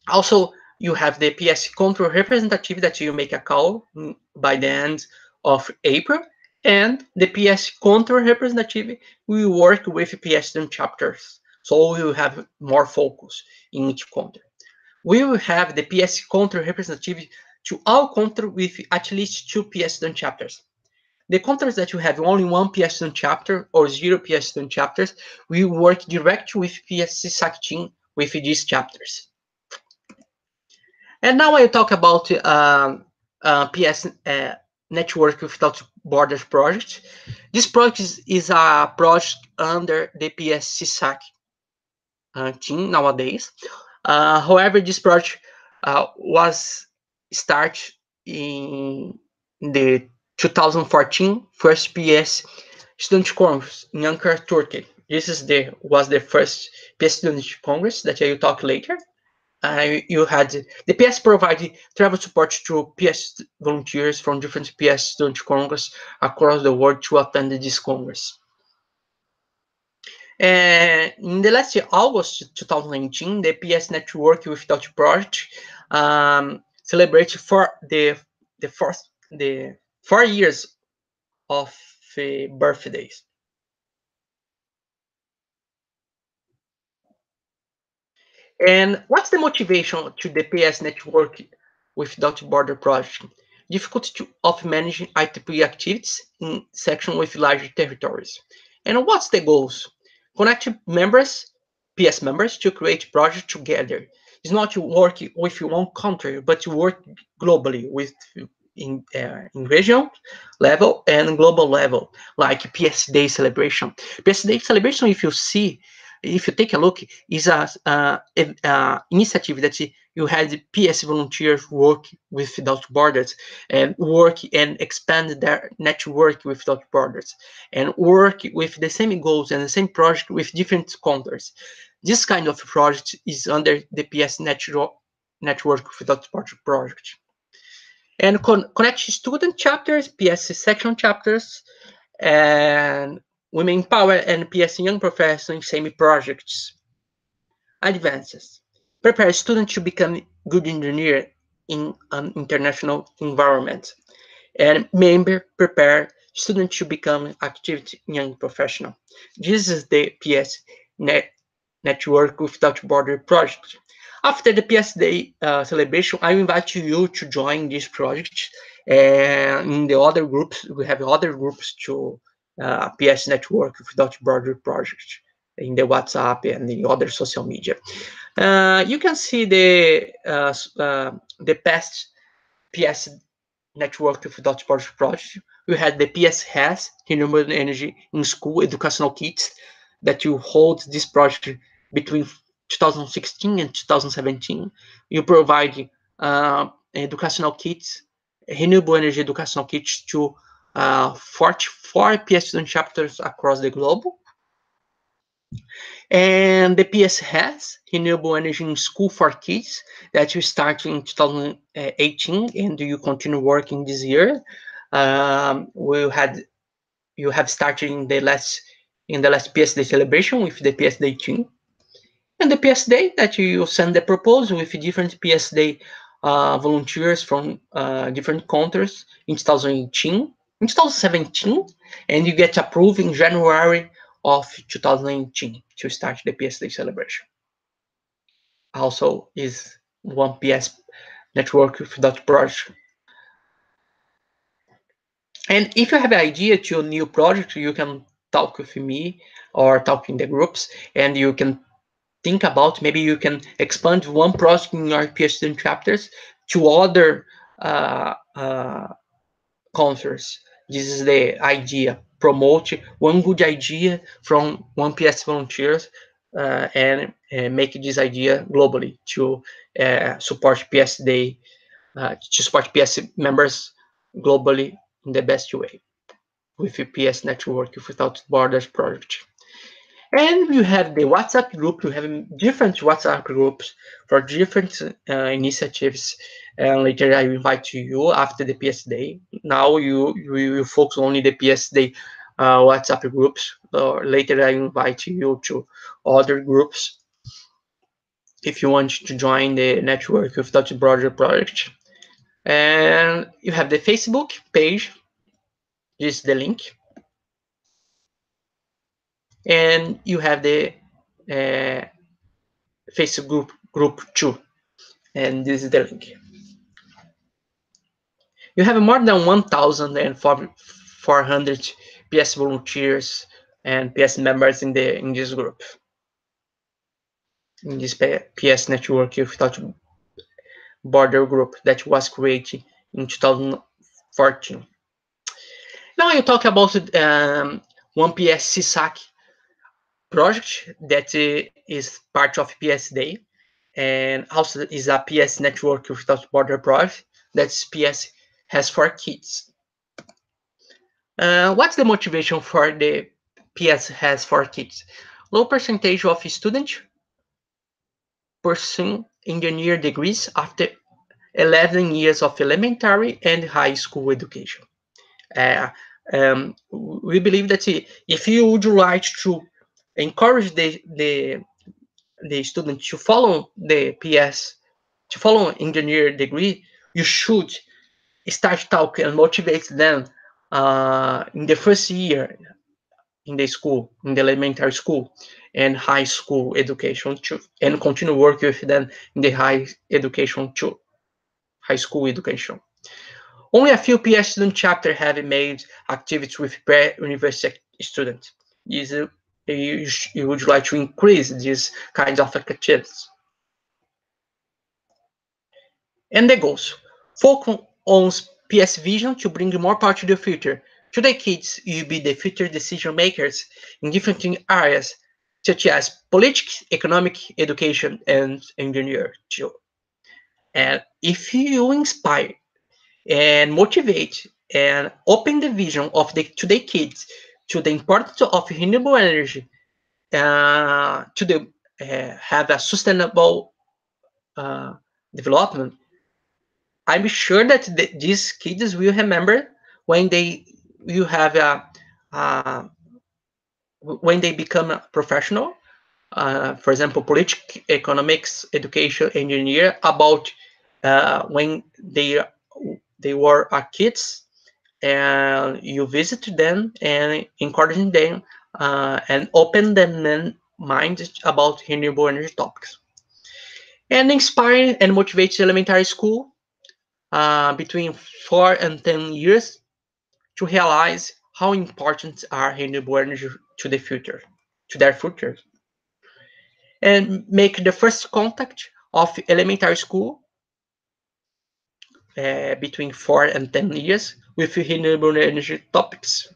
Also, you have the PS control representative that you make a call by the end of April, and the PS control representative will work with PS student chapters, so we will have more focus in each country. We will have the PS control representative to all countries with at least 2 PS student chapters. The countries that you have only 1 PS student chapter or 0 PS student chapters, we work direct with PS CSAC team with these chapters. And now I talk about PS Network Without Borders project. This project is a project under the PS CSAC team nowadays. However, this project was started in the 2014 first PS Student Congress in Ankara, Turkey. This is was the first PS Student Congress that I will talk later. You had the PS provided travel support to PS volunteers from different PS Student Congress across the world to attend this Congress. In the last year, August 2019, the PS Network Without project celebrated the 4 years of birthdays. And what's the motivation to the PS Network Without Border project? Difficulty of managing IEEE activities in sections with large territories. And what's the goals? Connect members, PS members, to create projects together. It's not to work with one country, but to work globally with in regional level and global level, like PS Day celebration. PS Day celebration, if you take a look, is a initiative that you had PS volunteers work without borders and work and expand their network without borders and work with the same goals and the same project with different countries. This kind of project is under the PS Network Without Border project. And connect student chapters, PS section chapters, and Women Power and PS Young Professionals in same projects. Advances. Prepare students to become good engineer in an international environment. And member prepare students to become active young professional. This is the PS Network Without Border project. After the PS Day celebration, I invite you to join this project. And in the other groups, we have other groups to PS Network Without Border project. in the WhatsApp and the other social media. You can see the past PS network of Dutch project. We had the PES has renewable energy in school educational kits that you hold this project between 2016 and 2017. You provide educational kits, renewable energy educational kits to 44 PES student chapters across the globe. And the PES has renewable energy in school for kids that you start in 2018 and you continue working this year. You have started in the last PES Day celebration with the PES Day team, and the PES Day that you send the proposal with different PES Day volunteers from different countries in 2018, in 2017, and you get approved in January of 2018 to start the PES Day celebration. Also is one PES network without project. And if you have an idea to a new project, you can talk with me or talk in the groups, and you can think about maybe you can expand one project in your PES student chapters to other concerts. This is the idea. Promote one good idea from one PES volunteers and make this idea globally to support PES Day, to support PES members globally in the best way with the PES Network Without Borders project. And you have the WhatsApp group. You have different WhatsApp groups for different initiatives. And later I invite you after the PES Day. Now you focus only the PES Day WhatsApp groups. Later I invite you to other groups if you want to join the network of Dutch Broader project. And you have the Facebook page. This is the link. And you have the Facebook group too. And this is the link. You have more than 1,400 PES volunteers and PES members in this group, in this PES network without border group that was created in 2014. Now you talk about one PES CSAC project that is part of PES Day, and also is a PES network without border project that's PES has for kids. What's the motivation for the PES has for kids? Low percentage of students pursuing engineer degrees after 11 years of elementary and high school education. We believe that if you would like to encourage the student to follow the PES, to follow engineer degree, you should start talking and motivate them in the first year in the school, in the elementary school and high school education too, and continue work with them in the high education too, high school education. Only a few PES student chapters have made activities with pre-university students. You would like to increase these kinds of activities. And the goals. Focus on PES vision to bring more power to the future. Today, kids will be the future decision makers in different areas, such as politics, economic, education, and engineering. And if you inspire and motivate and open the vision of the today kids to the importance of renewable energy, have a sustainable development, I'm sure that these kids will remember when they will have when they become a professional, for example, politics, economics, education, engineer, about when they were kids, and you visit them and encouraging them and open them minds about renewable energy topics. And inspire and motivate elementary school between 4 and 10 years to realize how important are renewable energy to the future, to their future. and make the first contact of elementary school between 4 and 10 years with renewable energy topics,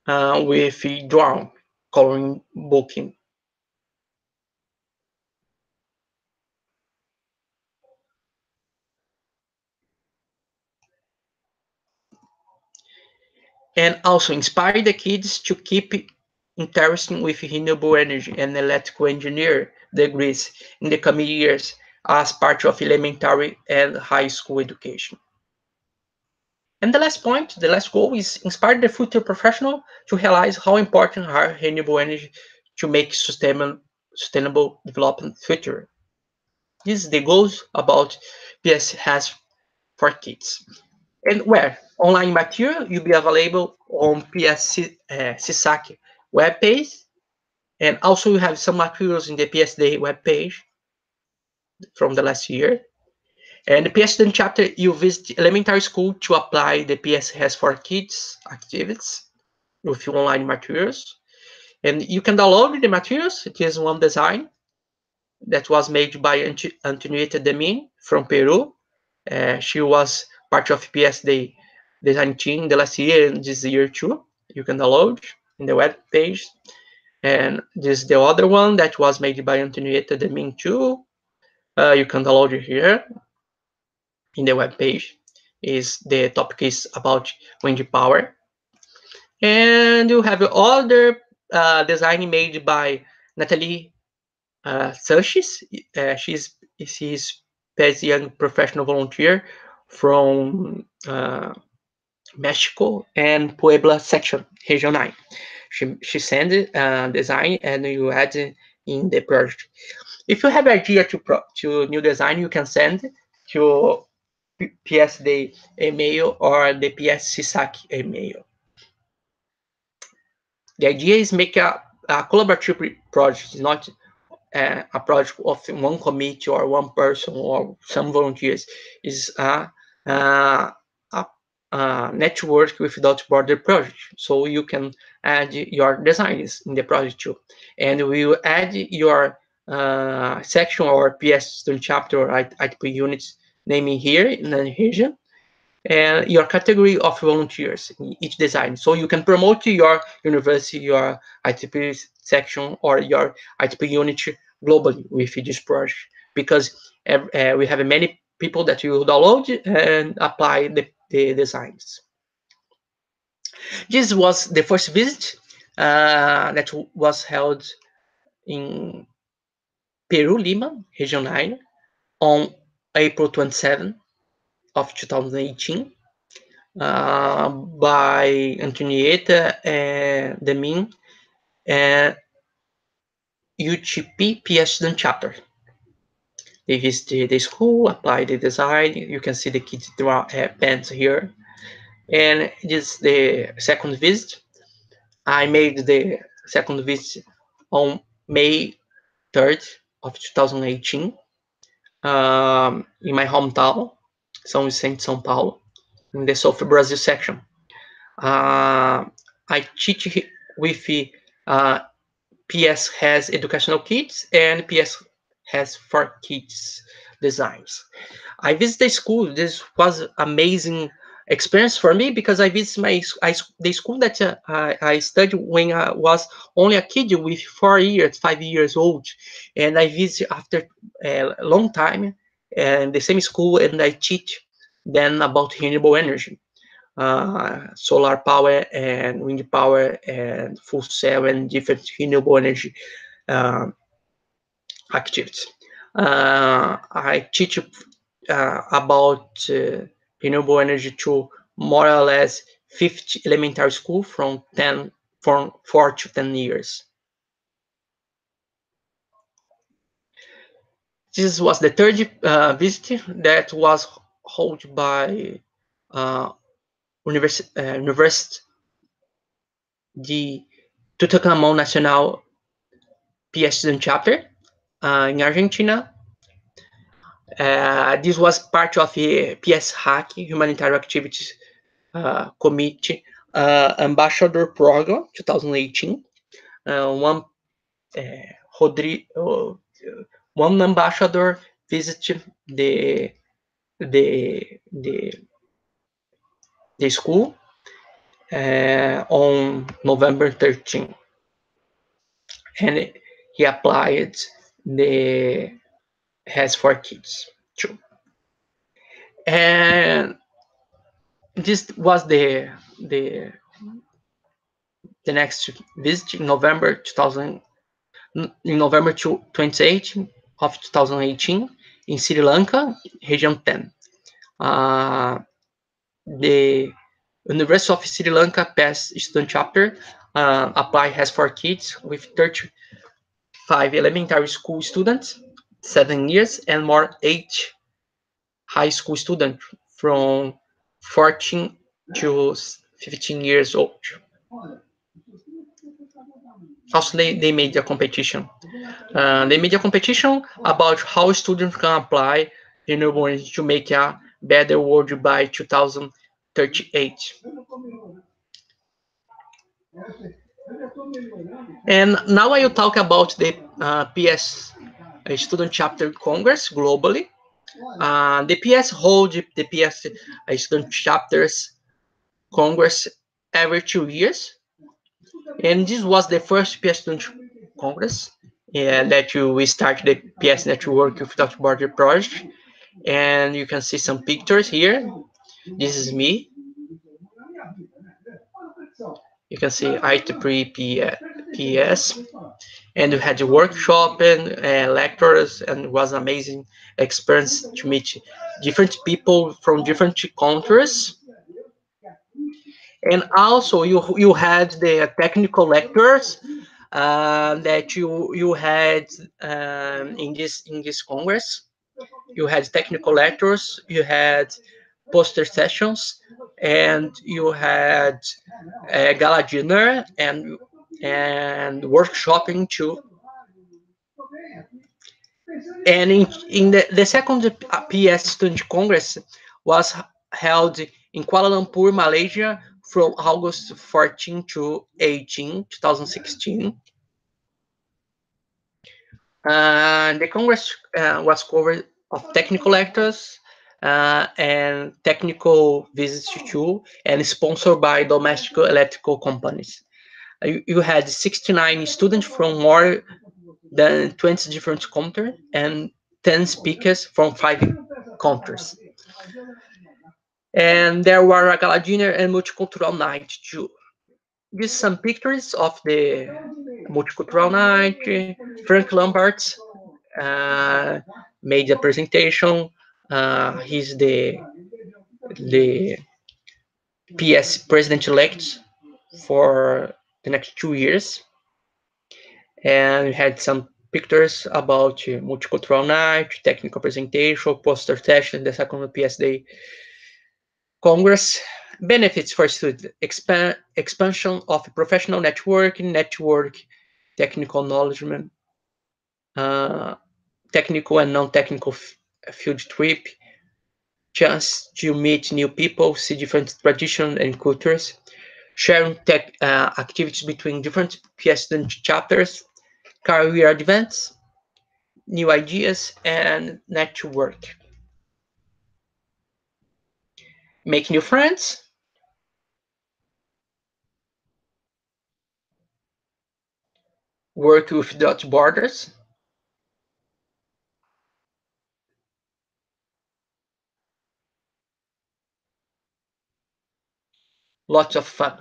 with drawing, coloring, booking. And also inspire the kids to keep interested with renewable energy and electrical engineer degrees in the coming years as part of elementary and high school education. And the last point, the last goal is inspire the future professional to realize how important are renewable energy to make sustainable development future. This is the goals about PS has for kids. And where? Online material will be available on PS CSAC webpage. And also we have some materials in the PS Day webpage from the last year. And the PS Day chapter, you visit elementary school to apply the PS has for kids activities with online materials. And you can download the materials. It is one design that was made by Antonieta Demin from Peru. She was part of PS Day design team the last year and this year too. You can download in the web page. And this is the other one that was made by Antonieta Demin too. You can download it here in the web page. Is the topic is about wind power. And you have other design made by Natalie Sanches. She's PES young professional volunteer from Mexico and Puebla section, Region 9. She sent design and you add in the project. If you have idea to new design, you can send to PS Day email or the PS CSAC email. The idea is make a collaborative project, not a project of one committee or one person or some volunteers. Is a, network without border project. So you can add your designs in the project too. And we will add your section or PS student chapter or ITP units naming here in the region and your category of volunteers in each design. So you can promote your university, your ITP section, or your ITP unit globally with this project because we have many people that will download and apply the designs. This was the first visit that was held in Peru, Lima, Region 9, on April 27 of 2018. By Antonieta and Demin and UTP PES student chapter. They visited the school, applied the design. You can see the kids draw pens here. And this is the second visit. I made the second visit on May 3rd of 2018 in my hometown, São Vicente, São Paulo, in the South Brazil section. I teach with PS has educational kits and PS has for kids designs. I visit the school. This was amazing experience for me because I visit the school that I studied when I was only a kid with 4 years, 5 years old, and I visit after a long time and the same school, and I teach then about renewable energy. Solar power and wind power and fuel cell and different renewable energy activities. I teach about renewable energy to more or less 50 elementary school from 4 to 10 years. This was the third visit that was held by University de Tutankamón Nacional PS student chapter in Argentina. This was part of the PS Hack Humanitarian Activities Committee Ambassador Program 2018, one one ambassador visited the school on November 13, and he applied the PES for Kids too. And this was the next visit in November 28 of 2018 in Sri Lanka, Region 10. The University of Sri Lanka PES Student Chapter applied PES for Kids with 35 elementary school students, 7 years, and more 8 high school students from 14 to 15 years old. Also, they made a competition. They made a competition about how students can apply renewable energy to make a better world by 2038. And now I will talk about the PES Student Chapter Congress globally. The PES holds the PES Student Chapters Congress every 2 years. And this was the first PES Student Congress that we start the PES Network Without Border project. And you can see some pictures here. This is me. You can see IEEE PES. And we had a workshop and lectures, and it was an amazing experience to meet different people from different countries. And also you had the technical lectures that you had in this congress. You had technical lectures, you had poster sessions, and you had a gala dinner and workshopping too. And in the second PES Student Congress was held in Kuala Lumpur, Malaysia, from August 14 to 18, 2016. The Congress was covered of technical lectures and technical visits too, and sponsored by domestic electrical companies. You had 69 students from more than 20 different countries and 10 speakers from 5 countries. And there were a gala dinner and multicultural night too. These some pictures of the multicultural night. Frank Lambert made a presentation. He's the PES president-elect for the next 2 years. And we had some pictures about multicultural night, technical presentation, poster session, the second PES Day Congress. Benefits for students: expansion of professional networking, technical knowledge, technical and non-technical field trip, chance to meet new people, see different traditions and cultures, sharing tech activities between different PES student chapters, career events, new ideas, and network. Make new friends, work without borders, lots of fun.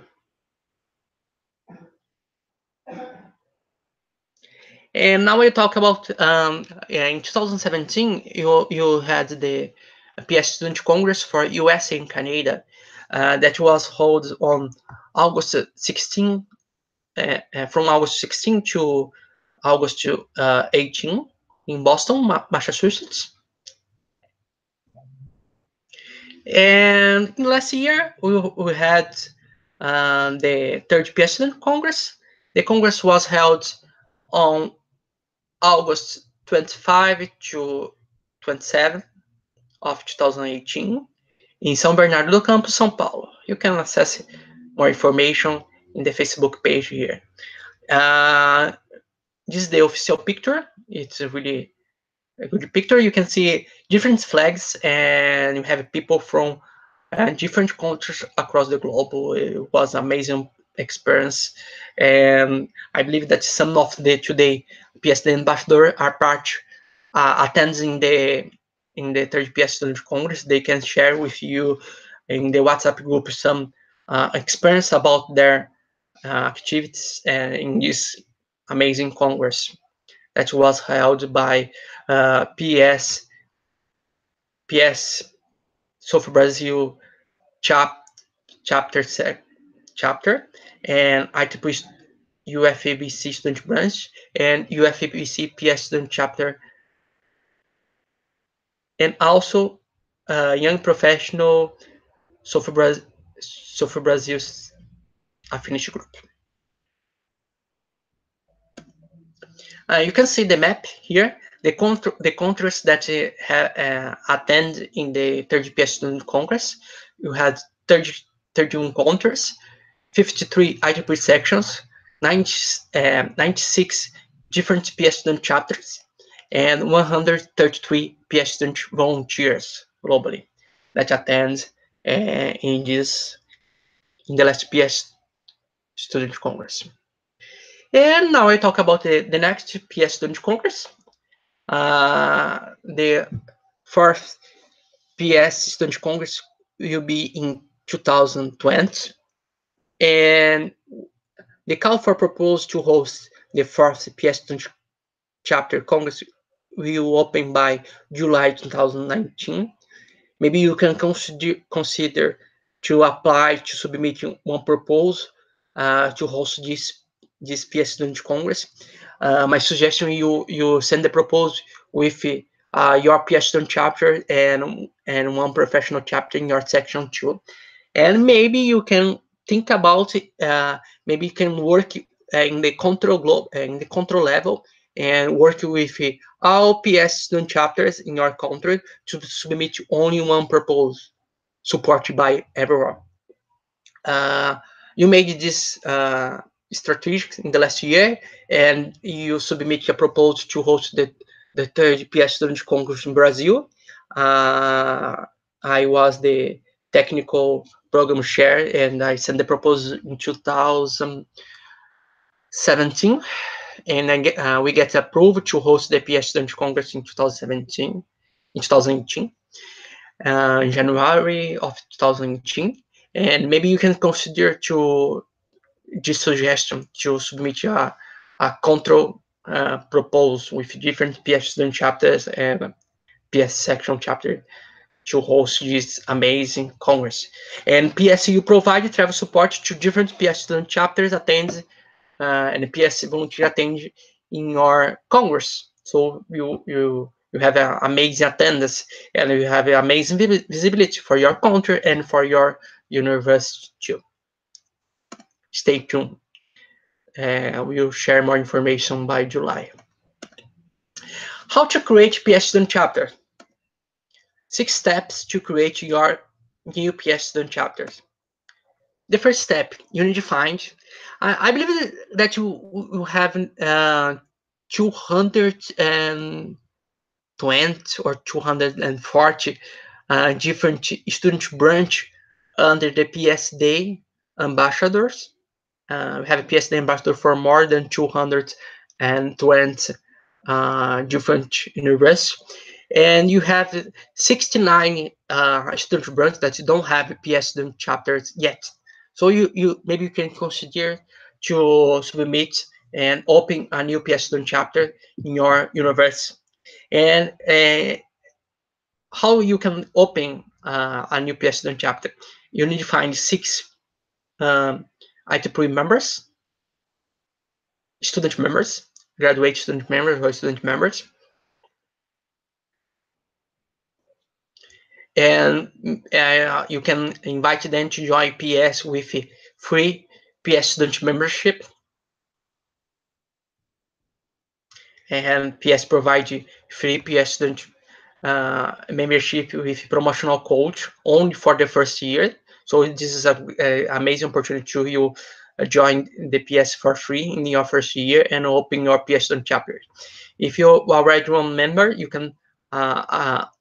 And now we talk about in 2017, you had the PES Student Congress for USA and Canada that was held on August 16, from August 16 to August 18 in Boston, Massachusetts. And last year, we had the third PES Student Congress. The Congress was held on August 25 to 27 of 2018 in São Bernardo do Campo, São Paulo. You can access more information in the Facebook page here. this is the official picture. It's a really a good picture. You can see different flags, and you have people from different countries across the globe. It was an amazing experience, and I believe that some of the today PSD ambassador are part attending the third PS Student Congress. They can share with you in the WhatsApp group some experience about their activities in this amazing congress that was held by PS South Brazil chapter chapter and IEEE UFABC student branch and UFABC PS student chapter, and also young professional South Brazil's affinity group. You can see the map here. The countries that attend in the 30 PS Student Congress. You had 31 countries, 53 IEEE sections, 96 different PS Student chapters, and 133 PS Student volunteers globally that attend in the last PS Student Congress. And now I talk about the next PS Student Congress. The fourth PS Student Congress will be in 2020. And the call for proposals to host the fourth PS Student Chapter Congress will open by July 2019. Maybe you can consider to apply to submit one proposal to host this PS Student Congress. My suggestion, you send the proposal with your PS Student chapter and one professional chapter in your section too, and maybe you can think about it. Maybe you can work in the control level and work with all PS student chapters in your country to submit only one proposal supported by everyone. You made this strategic in the last year, and you submit a proposal to host the third PS Student Congress in Brazil. I was the technical program chair, and I sent the proposal in 2017, and we get approved to host the PS Student Congress in 2018, in January of 2018. And maybe you can consider to this suggestion to submit a control proposal with different PS student chapters and PS section chapter to host this amazing congress. And PSU provide travel support to different PS student chapters attend and PS volunteer attend in your congress. So you have an amazing attendance and you have an amazing visibility for your country and for your university too. Stay tuned. We'll share more information by July. How to create PS student chapter. 6 steps to create your new PS student chapters. The first step, you need to find. I believe that you have 220 or 240 different student branch under the PSD ambassadors. We have a PSD ambassador for more than 220 different universities. And you have 69 student branches that don't have PS student chapters yet. So maybe you can consider to submit and open a new PS student chapter in your university. And how you can open a new PS student chapter? You need to find 6 IEEE members, student members, graduate student members or student members. And you can invite them to join PS with free PS student membership. And PS provides free PS student membership with promotional code only for the first year. So this is an amazing opportunity to you join the PS for free in your first year and open your PS Student chapter. If you're already one member, you can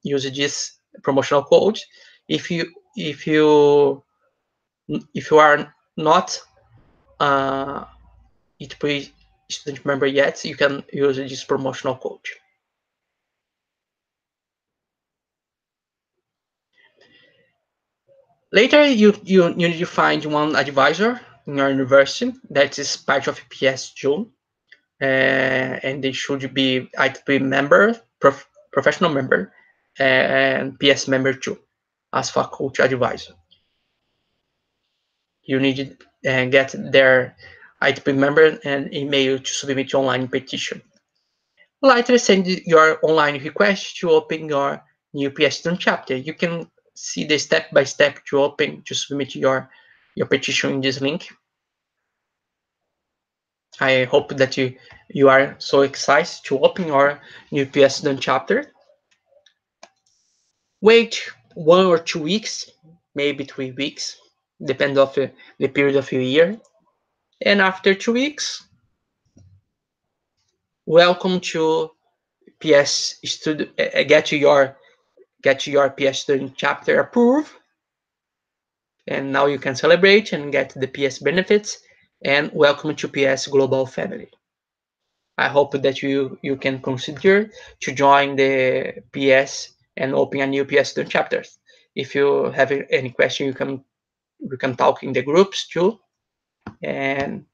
use this promotional code. If you are not IEEE student member yet, you can use this promotional code. Later, you need to find one advisor in your university that is part of PS too, and they should be IEEE member, professional member, and PS member too, as faculty advisor. You need to get their IEEE member and email to submit online petition. Later, send your online request to open your new PS Student chapter. You can see the step-by-step to submit your petition in this link. I hope that you are so excited to open your new PS Student chapter. Wait 1 or 2 weeks, maybe 3 weeks, depends of the period of your year. And after 2 weeks, welcome to PS Student. Get your PS Student chapter approved, and now you can celebrate and get the PS benefits. And welcome to PS Global Family. I hope that you can consider to join the PS and open a new PS Student chapters. If you have any question, we can talk in the groups too. And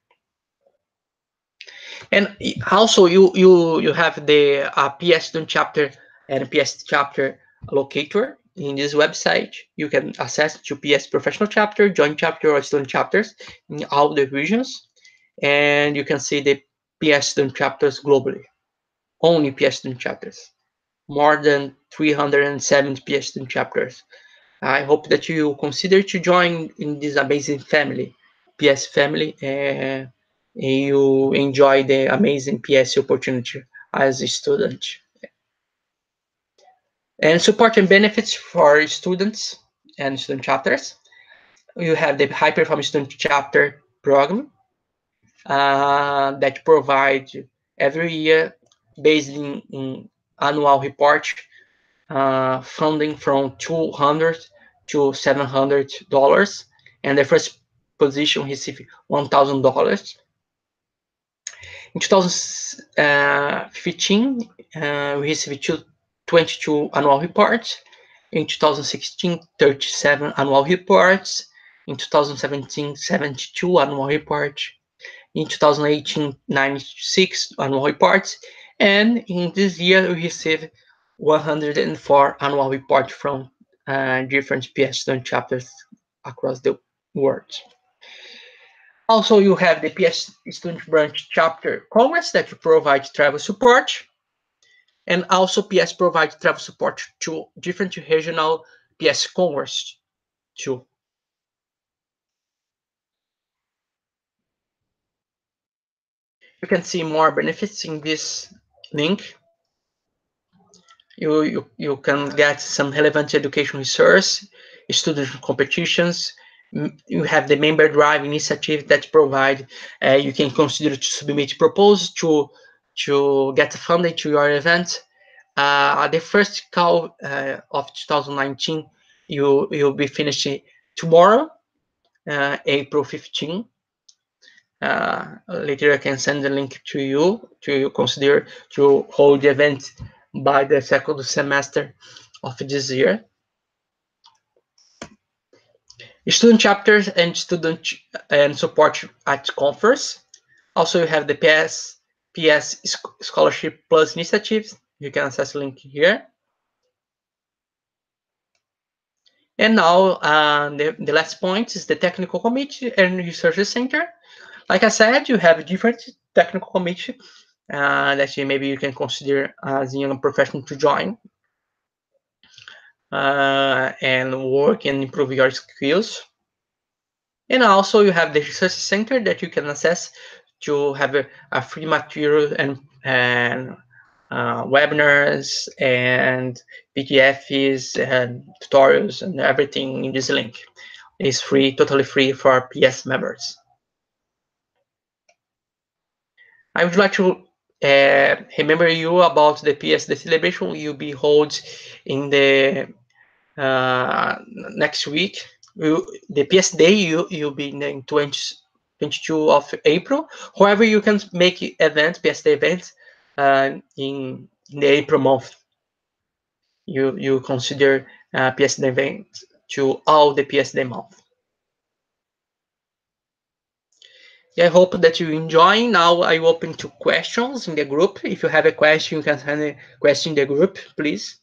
also you have the PS Student chapter and PS chapter locator in this website. You can access to PS professional chapter, joint chapter, or student chapters in all the regions, and you can see the PS student chapters globally. Only PS student chapters, more than 370 PS student chapters. I hope that you consider to join in this amazing family, PS family, and you enjoy the amazing PS opportunity as a student. And support and benefits for students and student chapters. You have the High Performance Student Chapter program that provides every year, based in annual report, funding from $200 to $700, and the first position received $1,000. In 2015, we received 22 annual reports. In 2016, 37 annual reports. In 2017, 72 annual reports. In 2018, 96 annual reports. And in this year, we received 104 annual reports from different PS student chapters across the world. Also, you have the PS Student Branch Chapter Congress that provide travel support, and also PS provides travel support to different regional PS Congress too. You can see more benefits in this link. You can get some relevant education resource, student competitions. You have the member drive initiative that provide you can consider to submit proposals to get funding to your event. The first call of 2019 you'll be finishing tomorrow, April 15. Later I can send the link to you to consider to hold the event by the second semester of this year. Student chapters and student and support at conference. Also, you have the PS Scholarship Plus initiatives. You can access the link here. And now the last point is the technical committee and research center. Like I said, you have different technical committee that maybe you can consider as a young professional to join and work and improve your skills. And also you have the research center that you can access to have a free material and webinars and PDFs and tutorials and everything in this link. It's free, totally free for PS members. I would like to remember you about the PSD celebration will be held in the next week. The PS Day you'll be in 22 of April. However, you can make events, PSD events, in the April month. You consider PSD events to all the PSD month. Yeah, I hope that you enjoy. Now I open to questions in the group. If you have a question, you can send a question in the group, please.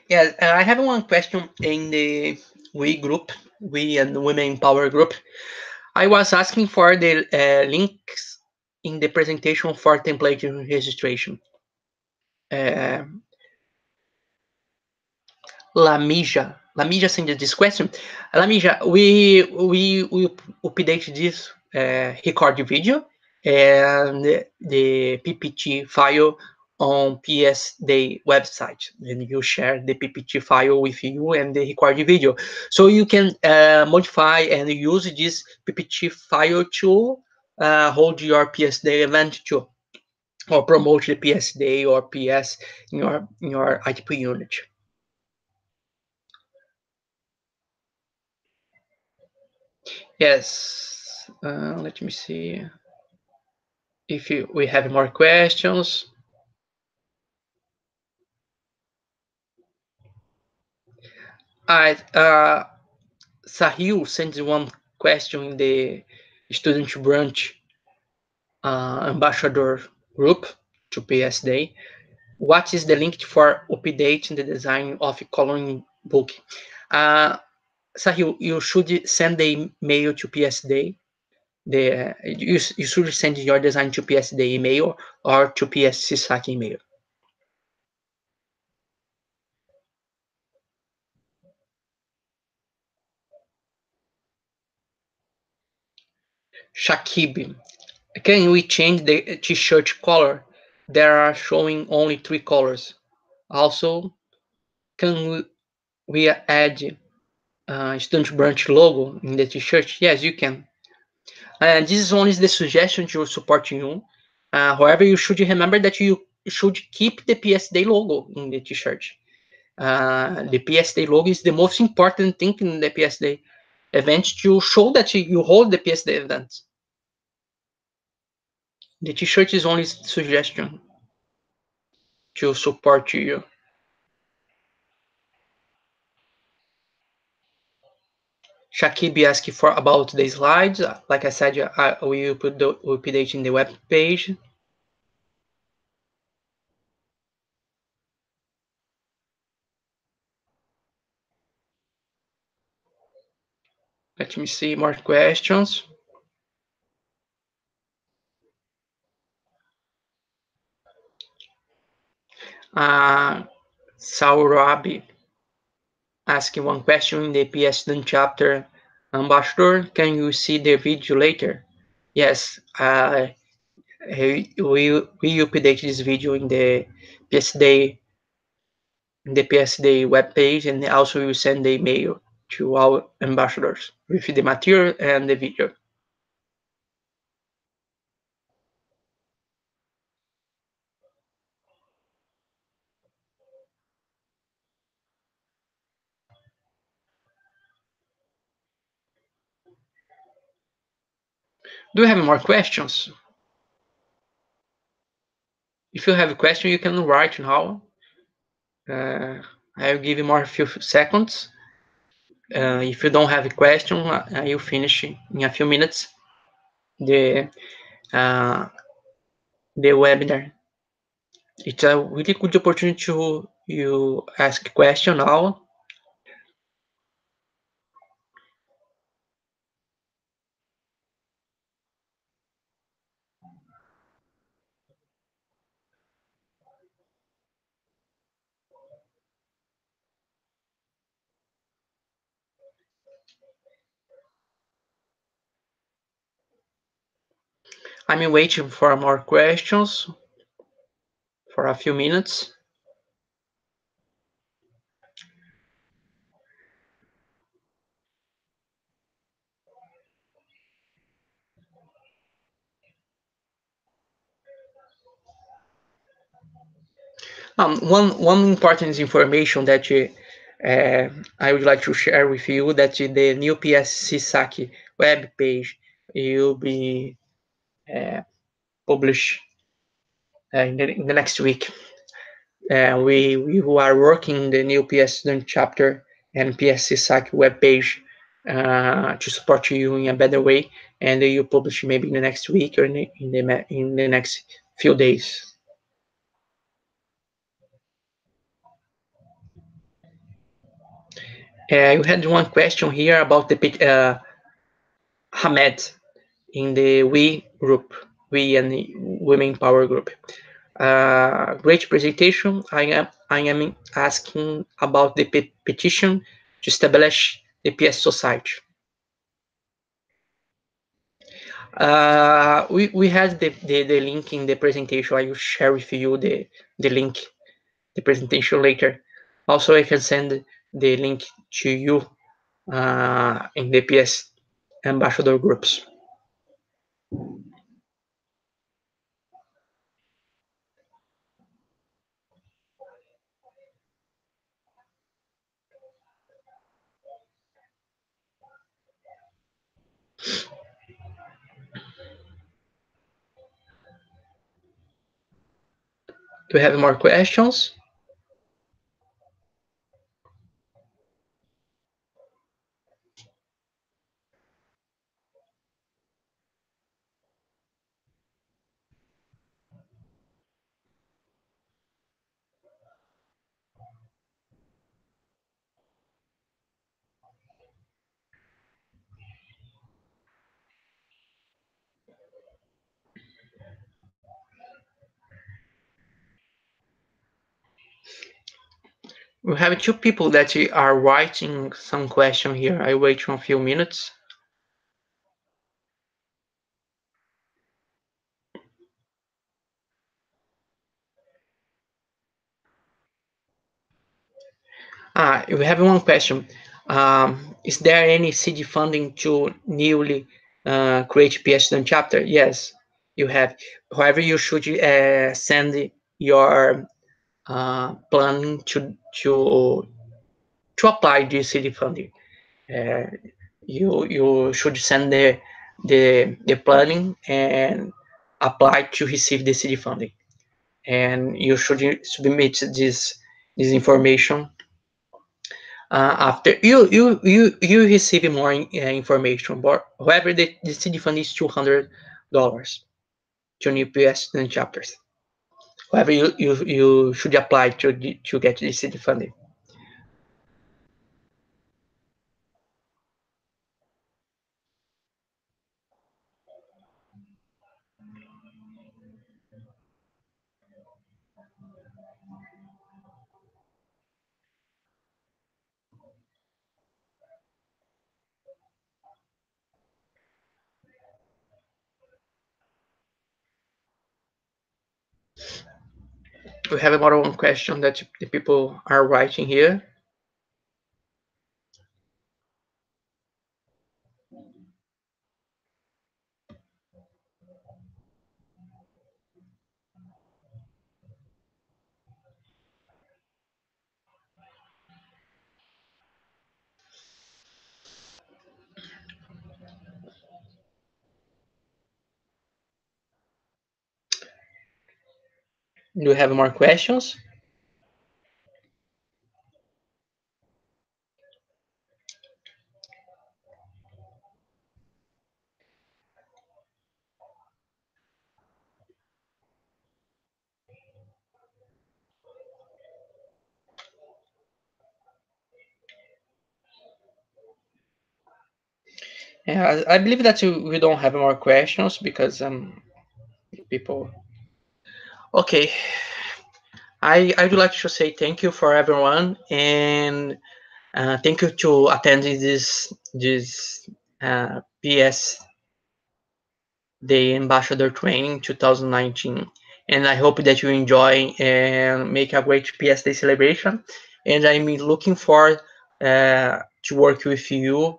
Yeah, I have one question in the we group, we and Women Power group. I was asking for the links in the presentation for template registration. Uh, Lamija sent this question. Lamija, we update this record video and the PPT file on PS Day website. And you share the PPT file with you and the recorded video. So you can modify and use this PPT file to hold your PS Day event too, or promote the PS Day or PS in your ITP unit. Yes. Let me see if we have more questions. I Sahil sends one question in the student branch ambassador group to PS Day. What is the link for updating the design of coloring book? Uh, Sahil, you should send the email to PS Day. You should send your design to PS Day email or to PS CSAC email. Shakib, can we change the t-shirt color? There are showing only three colors. Also, can we add student branch logo in the t-shirt? Yes, you can. And this is only the suggestion to support you. However, you should remember that you should keep the PS Day logo in the t-shirt. The PS Day logo is the most important thing in the PS Day event to show that you hold the PS Day event. The t-shirt is only suggestion to support you. Shakib asking for about the slides. Like I said, we will put the update in the web page. Let me see more questions. Saurabi asking one question in the PS chapter. Ambassador, can you see the video later? Yes, we update this video in the PS Day web page, and also we will send the email to our ambassadors with the material and the video. Do you have more questions? If you have a question, you can write now. I'll give you more few seconds. If you don't have a question, I'll finish in a few minutes the uh, the webinar. It's a really good opportunity to you ask a question now. I'm waiting for more questions for a few minutes. One important information that I would like to share with you that the new PES CSAC web page will be published in the next week. We are working the new PES Student Chapter and PES CSAC web page to support you in a better way, and you publish maybe in the next week or in the next few days. You had one question here about the Hamed in the We group, We and Women Power group. Great presentation. I am asking about the petition to establish the PS society. We had the link in the presentation. I will share with you the link, the presentation later. Also, I can send the link to you in the PS ambassador groups. Do you have more questions? We have two people that are writing some question here. I wait for a few minutes. We have one question. Is there any CD funding to newly create PS Student chapter? Yes, you have. However, you should send your plan to apply the CD funding. Uh, you should send the planning and apply to receive the CD funding, and you should submit this information after you receive more information. But however, the CD fund is $200 to new PS student chapters. However, you should apply to get the CD funding. We have another one question that the people are writing here. Do you have more questions? Yeah, I believe that we don't have more questions because people. Okay, I would like to say thank you for everyone, and thank you to attending this PS the Ambassador Training 2019. And I hope that you enjoy and make a great PS Day celebration. And I'm looking forward to work with you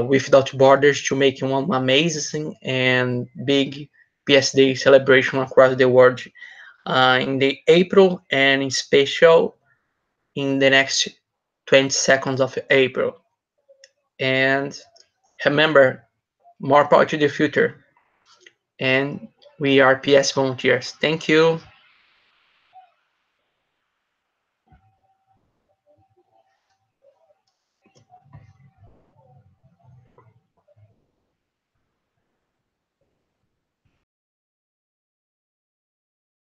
without borders to make one amazing and big PS Day celebration across the world in the April and in special in the next 20 seconds of April. And remember, more power to the future. And we are PS volunteers. Thank you.